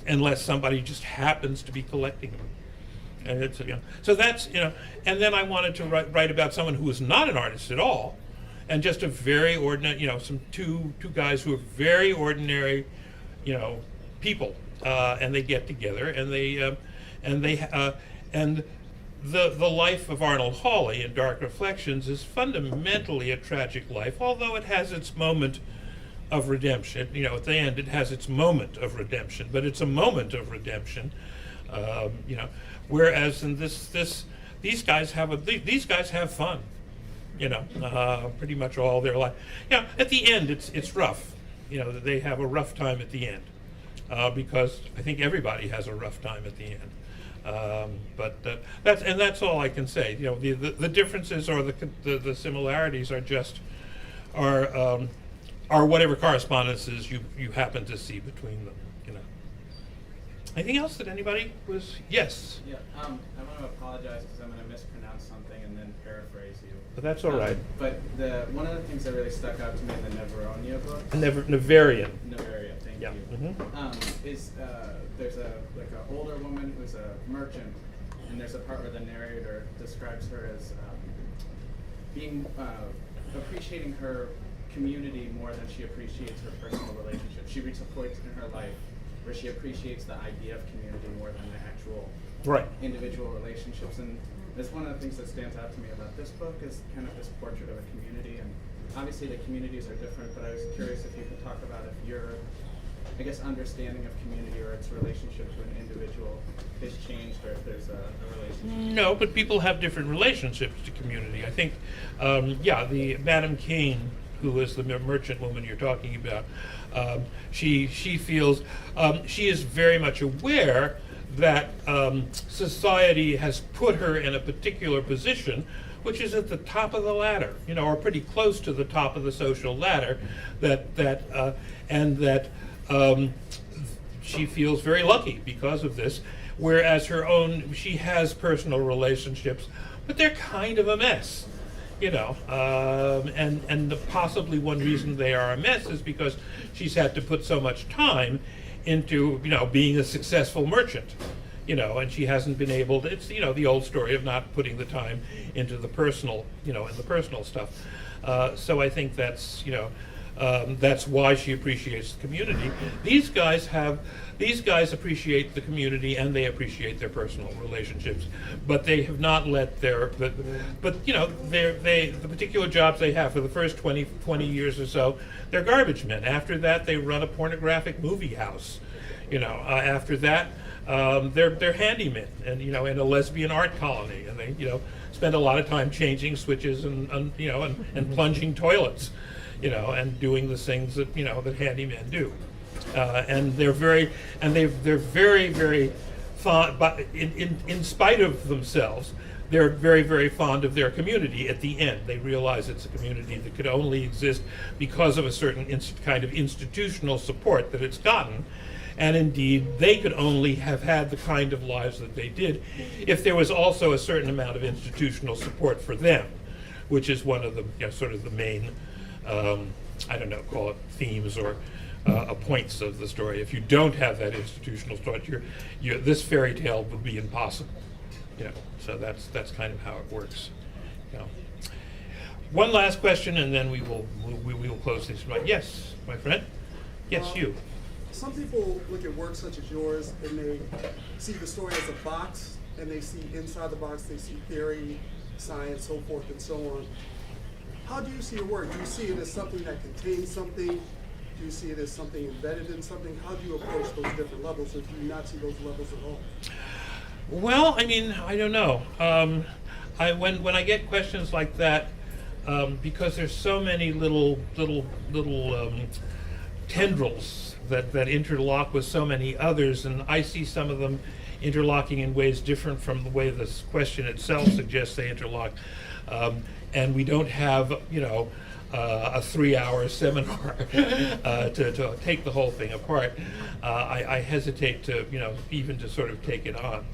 Speaker 3: unless somebody just happens to be collecting them. And it's so that's and then I wanted to write about someone who was not an artist at all, and just a very ordinary, two guys who are very ordinary, people, and they get together and the life of Arnold Hawley in Dark Reflections is fundamentally a tragic life, although it has its moment of redemption. At the end, it has its moment of redemption, but it's a moment of redemption. Whereas in these guys have fun. Pretty much all their life. At the end, it's rough. They have a rough time at the end, because I think everybody has a rough time at the end. But that's all I can say. The differences or the similarities are whatever correspondences you happen to see between them. Anything else that anybody was? Yes.
Speaker 6: Yeah. I want to apologize because I'm going to mispronounce something and then paraphrase you.
Speaker 3: But that's all right.
Speaker 6: But one of the things that really stuck out to me in the Neveronia book.
Speaker 3: Nevarian.
Speaker 6: Neveria, thank
Speaker 3: Yeah.
Speaker 6: you.
Speaker 3: Mm-hmm.
Speaker 6: Is there's an older woman who's a merchant, and there's a part where the narrator describes her as being appreciating her community more than she appreciates her personal relationships. She reaches a point in her life where she appreciates the idea of community more than the actual individual relationships. And that's one of the things that stands out to me about this book is kind of this portrait of a community. And obviously the communities are different, but I was curious if you could talk about if your, understanding of community or its relationship to an individual has changed, or if there's a relationship.
Speaker 3: No, but people have different relationships to community. I think, the Madame Kane, who is the merchant woman you're talking about, she feels, she is very much aware that society has put her in a particular position, which is at the top of the ladder, or pretty close to the top of the social ladder, and that she feels very lucky because of this, whereas she has personal relationships, but they're kind of a mess. And possibly one reason they are a mess is because she's had to put so much time into, being a successful merchant, and she hasn't been able to, it's, the old story of not putting the time into the personal, in the personal stuff. So I think that's why she appreciates the community. These guys appreciate the community and they appreciate their personal relationships, but they have not let the particular jobs they have for the first 20 years or so, they're garbage men. After that, they run a pornographic movie house. After that, they're handymen and in a lesbian art colony, and they spend a lot of time changing switches and plunging toilets, and doing the things that that handymen do. And they're very fond, but in spite of themselves, they're very, very fond of their community. At the end, they realize it's a community that could only exist because of a certain kind of institutional support that it's gotten. And indeed, they could only have had the kind of lives that they did if there was also a certain amount of institutional support for them, which is one of the sort of the main, call it themes or points of the story. If you don't have that institutional support, this fairy tale would be impossible. So that's kind of how it works. One last question, and then we will close this. Yes, my friend. Yes, you.
Speaker 7: Some people look at work such as yours and they see the story as a box, and they see inside the box, they see theory, science, so forth and so on. How do you see your work? Do you see it as something that contains something? Do you see it as something embedded in something? How do you approach those different levels, or do you not see those levels at all?
Speaker 3: Well, I don't know. When I get questions like that, because there's so many little tendrils that interlock with so many others, and I see some of them interlocking in ways different from the way this question itself suggests they interlock. And we don't have, a 3-hour seminar to take the whole thing apart. I hesitate to, even to sort of take it on.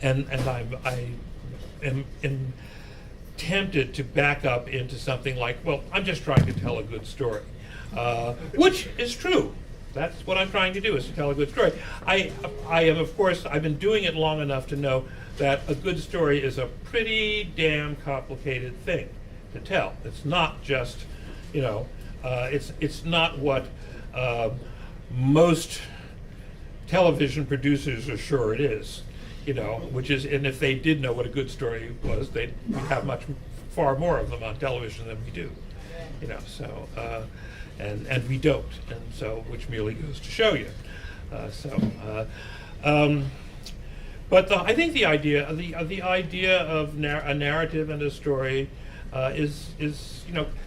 Speaker 3: And I am tempted to back up into something like, well, I'm just trying to tell a good story, which is true. That's what I'm trying to do, is to tell a good story. I am, of course, I've been doing it long enough to know that a good story is a pretty damn complicated thing to tell. It's not just, it's not what most television producers are sure it is, which is, and if they did know what a good story was, they'd have far more of them on television than we do, so, and we don't, and so, which merely goes to show you. But I think the idea of a narrative and a story is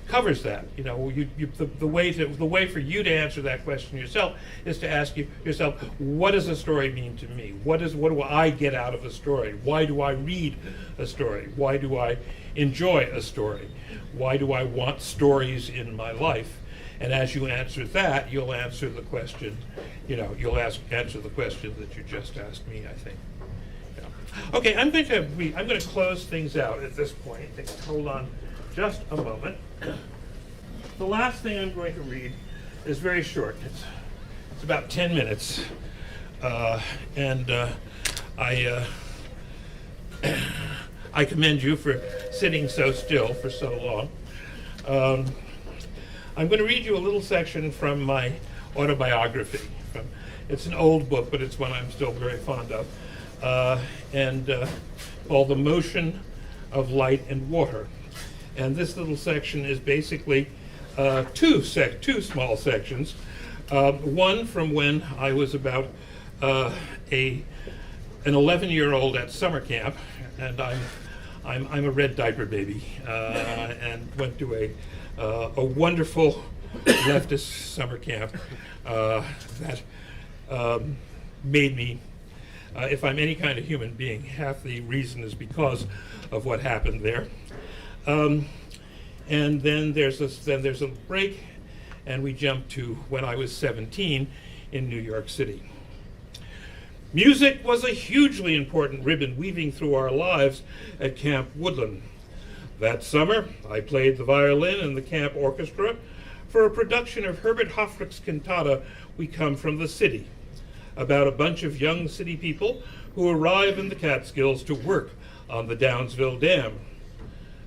Speaker 3: covers that. The way for you to answer that question yourself is to ask yourself, what does a story mean to me? What do I get out of a story? Why do I read a story? Why do I enjoy a story? Why do I want stories in my life? And as you answer that, you'll answer the question, answer the question that you just asked me, I think. Okay, I'm going to close things out at this point. Hold on just a moment. The last thing I'm going to read is very short. It's about 10 minutes, and I commend you for sitting so still for so long. I'm going to read you a little section from my autobiography. It's an old book, but it's one I'm still very fond of, and called The Motion of Light and Water. And this little section is basically two small sections. One from when I was about an 11-year-old at summer camp, and I'm a red diaper baby, and went to a wonderful leftist summer camp that made me, if I'm any kind of human being, half the reason is because of what happened there. And then there's a break, and we jump to when I was 17 in New York City. Music was a hugely important ribbon weaving through our lives at Camp Woodland. That summer, I played the violin in the camp orchestra for a production of Herbert Hofrich's cantata, We Come from the City, about a bunch of young city people who arrive in the Catskills to work on the Downsville Dam.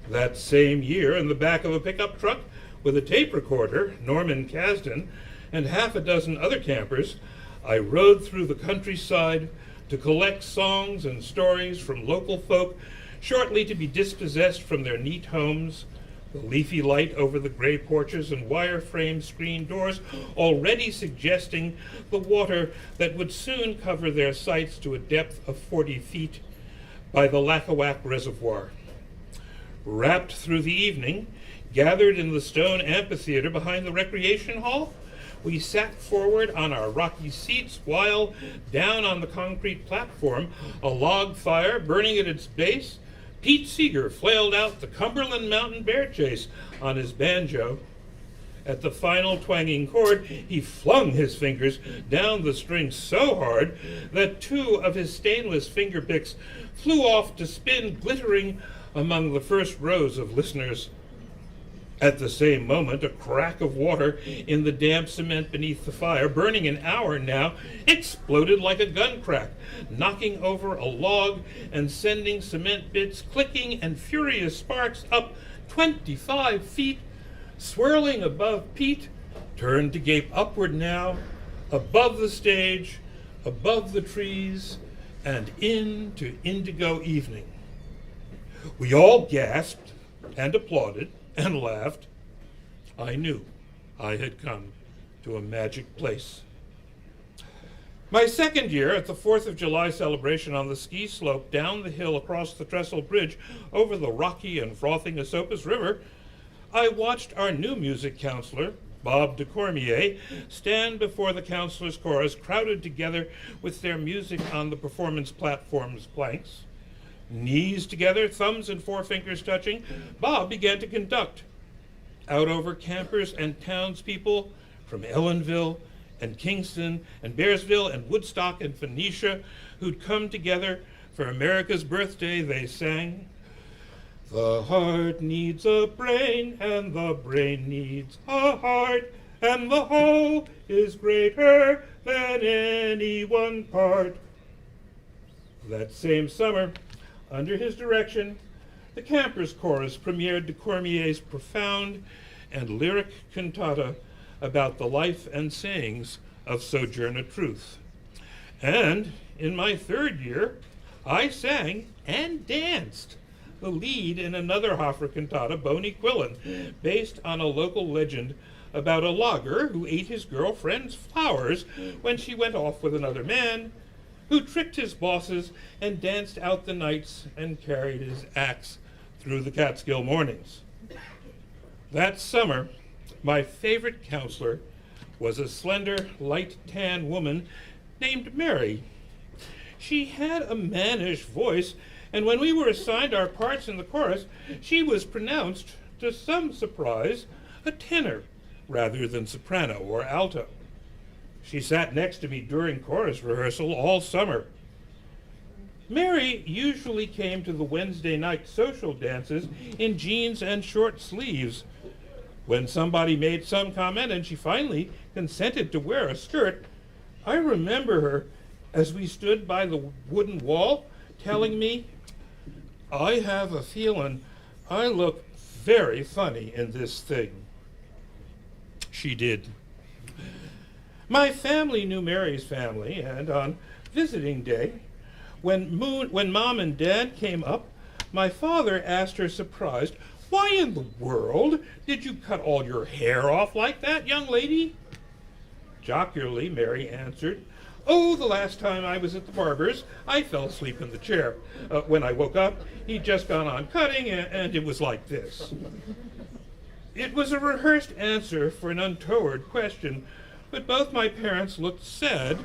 Speaker 3: That same year, in the back of a pickup truck with a tape recorder, Norman Kasdan, and half a dozen other campers, I rode through the countryside to collect songs and stories from local folk shortly to be dispossessed from their neat homes, the leafy light over the gray porches and wire-frame screen doors already suggesting the water that would soon cover their sites to a depth of 40 feet by the Lackawack Reservoir. Wrapped through the evening, gathered in the stone amphitheater behind the recreation hall, we sat forward on our rocky seats while, down on the concrete platform, a log fire burning at its base, Pete Seeger flailed out the Cumberland Mountain Bear Chase on his banjo. At the final twanging chord, he flung his fingers down the string so hard that two of his stainless finger picks flew off to spin glittering among the first rows of listeners. At the same moment, a crack of water in the damp cement beneath the fire, burning an hour now, exploded like a gun crack, knocking over a log and sending cement bits clicking and furious sparks up 25 feet, swirling above Pete, turned to gape upward now, above the stage, above the trees, and into indigo evening. We all gasped and applauded and laughed. I knew I had come to a magic place. My second year at the 4th of July celebration on the ski slope down the hill across the Trestle Bridge over the rocky and frothing Esopus River, I watched our new music counselor, Bob de Cormier, stand before the counselors' chorus, crowded together with their music on the performance platform's planks. Knees together, thumbs and forefingers touching, Bob began to conduct. Out over campers and townspeople from Ellenville and Kingston and Bearsville and Woodstock and Phoenicia who'd come together for America's birthday, they sang, "The heart needs a brain, and the brain needs a heart, and the whole is greater than any one part." That same summer, under his direction, the Campers Chorus premiered de Cormier's profound and lyric cantata about the life and sayings of Sojourner Truth. And in my third year, I sang and danced the lead in another Hoffer cantata, Boney Quillen, based on a local legend about a logger who ate his girlfriend's flowers when she went off with another man, who tricked his bosses and danced out the nights and carried his axe through the Catskill mornings. That summer, my favorite counselor was a slender, light tan woman named Mary. She had a mannish voice, and when we were assigned our parts in the chorus, she was pronounced, to some surprise, a tenor rather than soprano or alto. She sat next to me during chorus rehearsal all summer. Mary usually came to the Wednesday night social dances in jeans and short sleeves. When somebody made some comment and she finally consented to wear a skirt, I remember her as we stood by the wooden wall telling me, "I have a feeling I look very funny in this thing." She did. My family knew Mary's family, and on visiting day, when Mom and Dad came up, my father asked her surprised, "Why in the world did you cut all your hair off like that, young lady?" Jocularly, Mary answered, "Oh, the last time I was at the barber's, I fell asleep in the chair. When I woke up, he'd just gone on cutting, and it was like this." It was a rehearsed answer for an untoward question, but both my parents looked sad.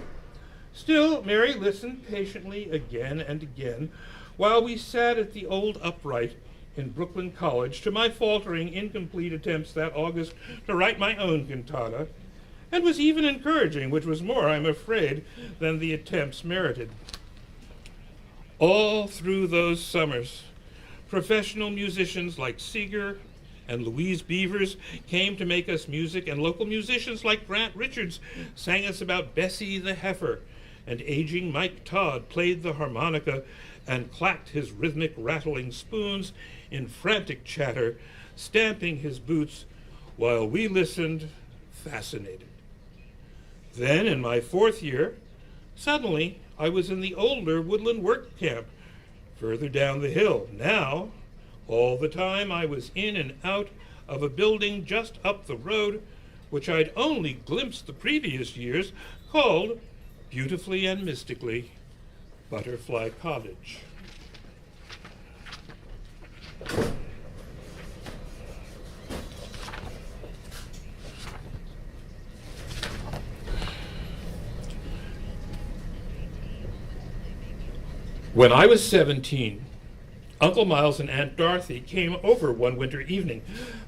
Speaker 3: Still, Mary listened patiently again and again while we sat at the old upright in Brooklyn College to my faltering, incomplete attempts that August to write my own cantata, and was even encouraging, which was more, I'm afraid, than the attempts merited. All through those summers, professional musicians like Seeger and Louise Beavers came to make us music, and local musicians like Grant Richards sang us about Bessie the Heifer, and aging Mike Todd played the harmonica and clacked his rhythmic rattling spoons in frantic chatter, stamping his boots while we listened, fascinated. Then, in my fourth year, suddenly I was in the older Woodland Work Camp, further down the hill. Now, all the time I was in and out of a building just up the road, which I'd only glimpsed the previous years, called, beautifully and mystically, Butterfly Cottage. When I was 17, Uncle Miles and Aunt Dorothy came over one winter evening.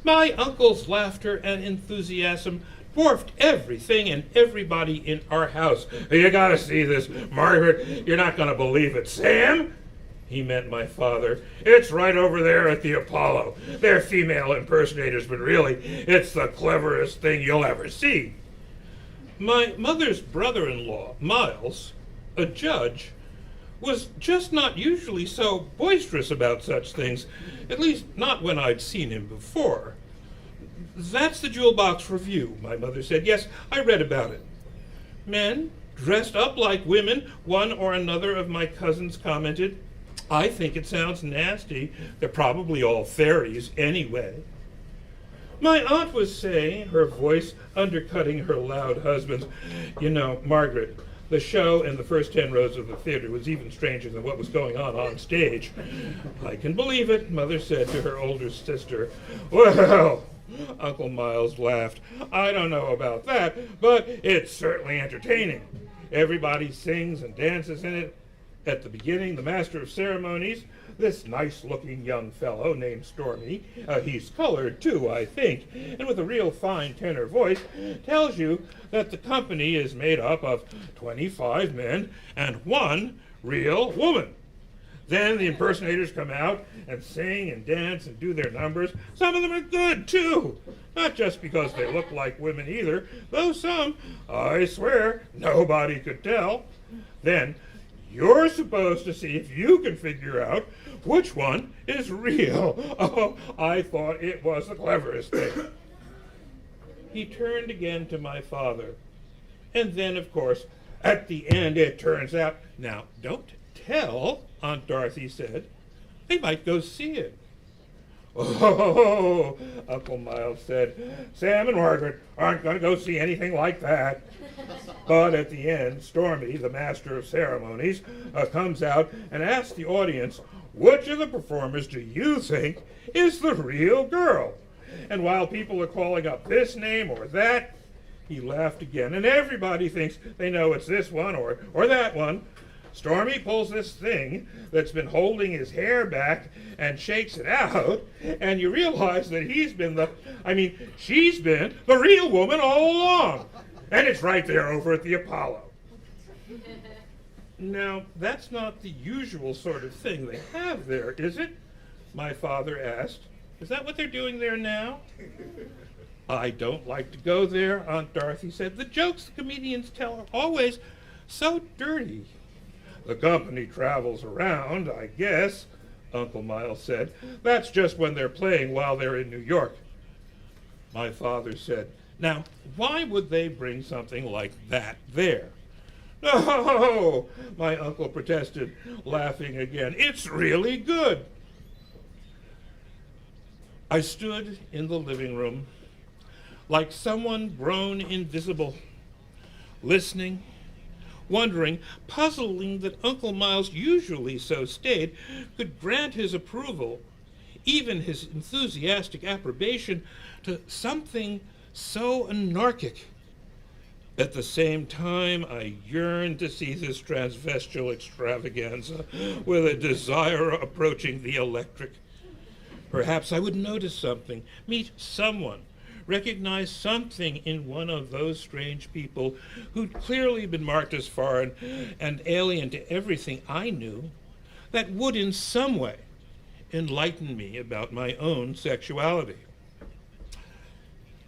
Speaker 3: My uncle's laughter and enthusiasm dwarfed everything and everybody in our house. "You gotta see this, Margaret. You're not gonna believe it. Sam?" He meant my father. "It's right over there at the Apollo. They're female impersonators, but really, it's the cleverest thing you'll ever see." My mother's brother-in-law, Miles, a judge, was just not usually so boisterous about such things, at least not when I'd seen him before. "That's the Jewel Box Review," my mother said. "Yes, I read about it." "Men dressed up like women," one or another of my cousins commented. "I think it sounds nasty. They're probably all fairies anyway." My aunt was saying, her voice undercutting her loud husband's, "You know, Margaret, the show in the first 10 rows of the theater was even stranger than what was going on stage." "I can believe it," Mother said to her older sister. "Well, Uncle Miles laughed. I don't know about that, but it's certainly entertaining. Everybody sings and dances in it. At the beginning, the master of ceremonies, this nice-looking young fellow named Stormy, he's colored too, I think, and with a real fine tenor voice, tells you that the company is made up of 25 men and 1 real woman. Then the impersonators come out and sing and dance and do their numbers. Some of them are good, too. Not just because they look like women either, though some, I swear, nobody could tell. Then you're supposed to see if you can figure out which one is real. Oh, I thought it was the cleverest thing. He turned again to my father. And then, of course, at the end, it turns out, now, don't tell, Aunt Dorothy said. They might go see it. Oh, Uncle Miles said, Sam and Margaret aren't going to go see anything like that. But at the end, Stormy, the master of ceremonies, comes out and asks the audience, which of the performers do you think is the real girl? And while people are calling up this name or that, he laughed again, and everybody thinks they know it's this one or that one. Stormy pulls this thing that's been holding his hair back and shakes it out, and you realize that she's been the real woman all along. And it's right there over at the Apollo. Now, that's not the usual sort of thing they have there, is it? My father asked. Is that what they're doing there now? I don't like to go there, Aunt Dorothy said. The jokes the comedians tell are always so dirty. The company travels around, I guess, Uncle Miles said. That's just when they're playing while they're in New York. My father said, now, why would they bring something like that there? No, my uncle protested, laughing again. It's really good. I stood in the living room like someone grown invisible, listening, wondering, puzzling that Uncle Miles, usually so staid, could grant his approval, even his enthusiastic approbation, to something so anarchic. At the same time, I yearned to see this transvestial extravaganza with a desire approaching the electric. Perhaps I would notice something, meet someone, recognize something in one of those strange people who'd clearly been marked as foreign and alien to everything I knew, that would in some way enlighten me about my own sexuality.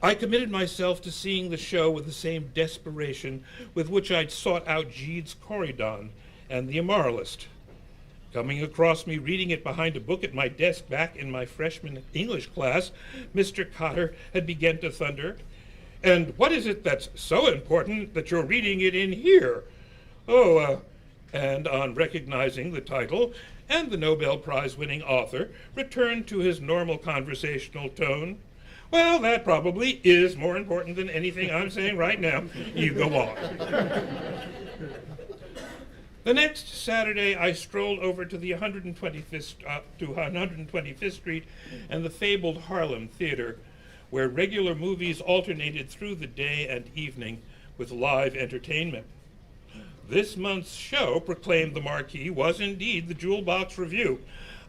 Speaker 3: I committed myself to seeing the show with the same desperation with which I'd sought out Gide's Corydon and The Immoralist. Coming across me reading it behind a book at my desk back in my freshman English class, Mr. Cotter had begun to thunder, and what is it that's so important that you're reading it in here? And on recognizing the title and the Nobel Prize-winning author, returned to his normal conversational tone. Well, that probably is more important than anything I'm saying right now. You go on. The next Saturday, I strolled over to the 125th Street and the fabled Harlem Theater, where regular movies alternated through the day and evening with live entertainment. This month's show, proclaimed the marquee, was indeed the Jewel Box Review.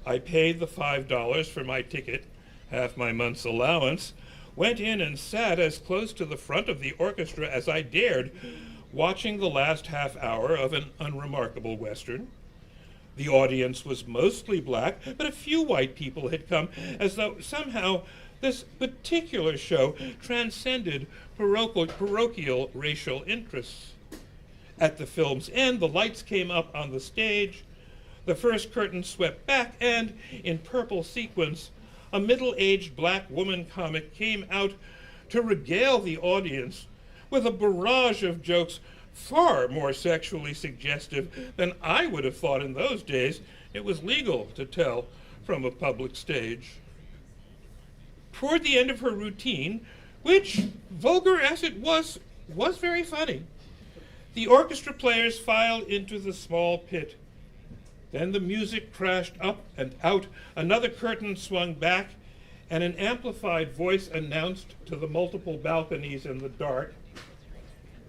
Speaker 3: I paid the $5 for my ticket, half my month's allowance, went in and sat as close to the front of the orchestra as I dared, watching the last half hour of an unremarkable Western. The audience was mostly black, but a few white people had come, as though somehow this particular show transcended parochial racial interests. At the film's end, the lights came up on the stage, the first curtain swept back, and, in purple sequins, a middle-aged black woman comic came out to regale the audience with a barrage of jokes far more sexually suggestive than I would have thought in those days it was legal to tell from a public stage. Toward the end of her routine, which, vulgar as it was very funny, the orchestra players filed into the small pit. Then the music crashed up and out, another curtain swung back, and an amplified voice announced to the multiple balconies in the dark,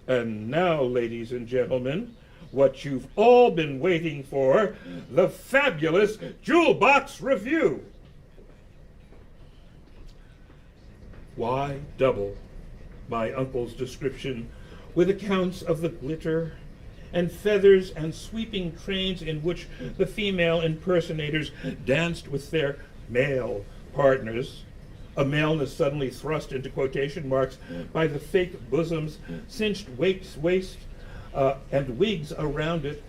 Speaker 3: "And now, ladies and gentlemen, what you've all been waiting for, the fabulous Jewel Box Review." Why double my uncle's description with accounts of the glitter and feathers and sweeping trains in which the female impersonators danced with their male partners, a maleness suddenly thrust into quotation marks by the fake bosoms, cinched waist, and wigs around it?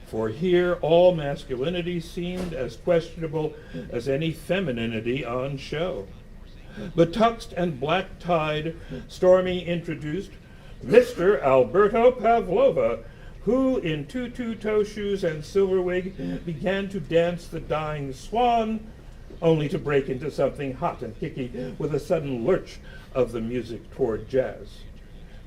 Speaker 3: For here all masculinity seemed as questionable as any femininity on show. Betwixt and black-tied, Stormy introduced Mr. Alberto Pavlova, who in tutu-toe shoes and silver wig began to dance the dying swan, only to break into something hot and kicky with a sudden lurch of the music toward jazz.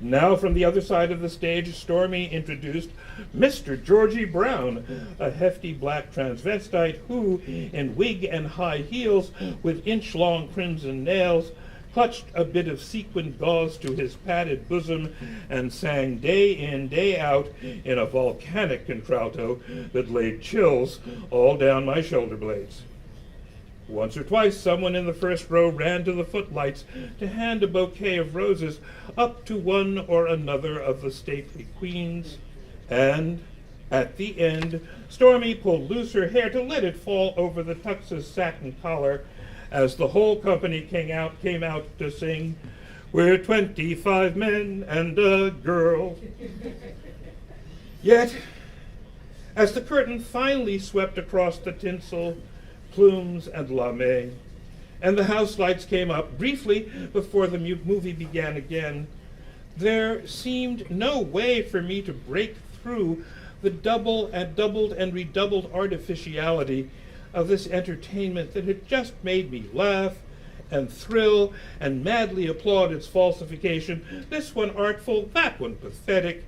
Speaker 3: Now from the other side of the stage, Stormy introduced Mr. Georgie Brown, a hefty black transvestite who, in wig and high heels with inch-long crimson nails, clutched a bit of sequined gauze to his padded bosom and sang day in, day out in a volcanic contralto that laid chills all down my shoulder blades. Once or twice, someone in the first row ran to the footlights to hand a bouquet of roses up to one or another of the stately queens, and at the end, Stormy pulled loose her hair to let it fall over the tux's satin collar as the whole company came out to sing, "We're 25 men and a girl." Yet, as the curtain finally swept across the tinsel, plumes, and lame, and the house lights came up briefly before the movie began again, there seemed no way for me to break through the doubled and redoubled artificiality of this entertainment that had just made me laugh and thrill and madly applaud its falsification, this one artful, that one pathetic,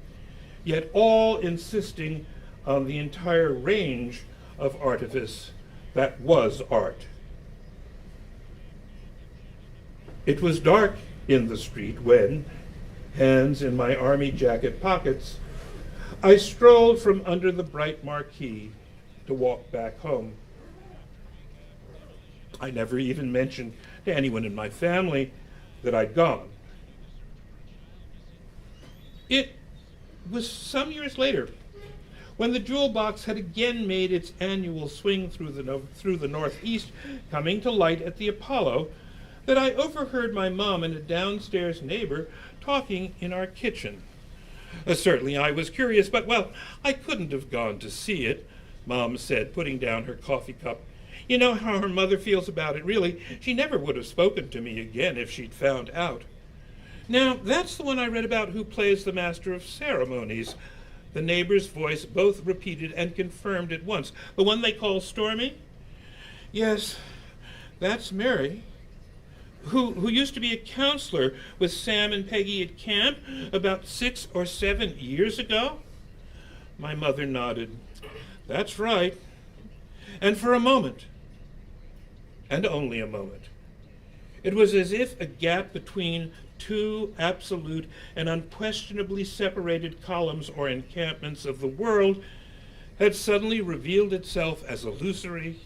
Speaker 3: yet all insisting on the entire range of artifice that was art. It was dark in the street when, hands in my army jacket pockets, I strolled from under the bright marquee to walk back home. I never even mentioned to anyone in my family that I'd gone. It was some years later, when the Jewel Box had again made its annual swing through the Northeast, coming to light at the Apollo, that I overheard my mom and a downstairs neighbor talking in our kitchen. Certainly I was curious, but, well, I couldn't have gone to see it, Mom said, putting down her coffee cup. You know how her mother feels about it, really. She never would have spoken to me again if she'd found out. Now, that's the one I read about who plays the master of ceremonies. The neighbor's voice both repeated and confirmed at once. The one they call Stormy? Yes, that's Mary, who used to be a counselor with Sam and Peggy at camp about 6 or 7 years ago. My mother nodded. That's right. And for a moment, and only a moment, it was as if a gap between two absolute and unquestionably separated columns or encampments of the world had suddenly revealed itself as illusory,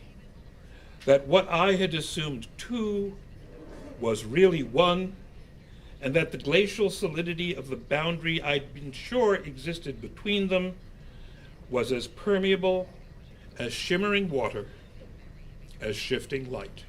Speaker 3: that what I had assumed two was really one, and that the glacial solidity of the boundary I'd been sure existed between them was as permeable as shimmering water, as shifting light.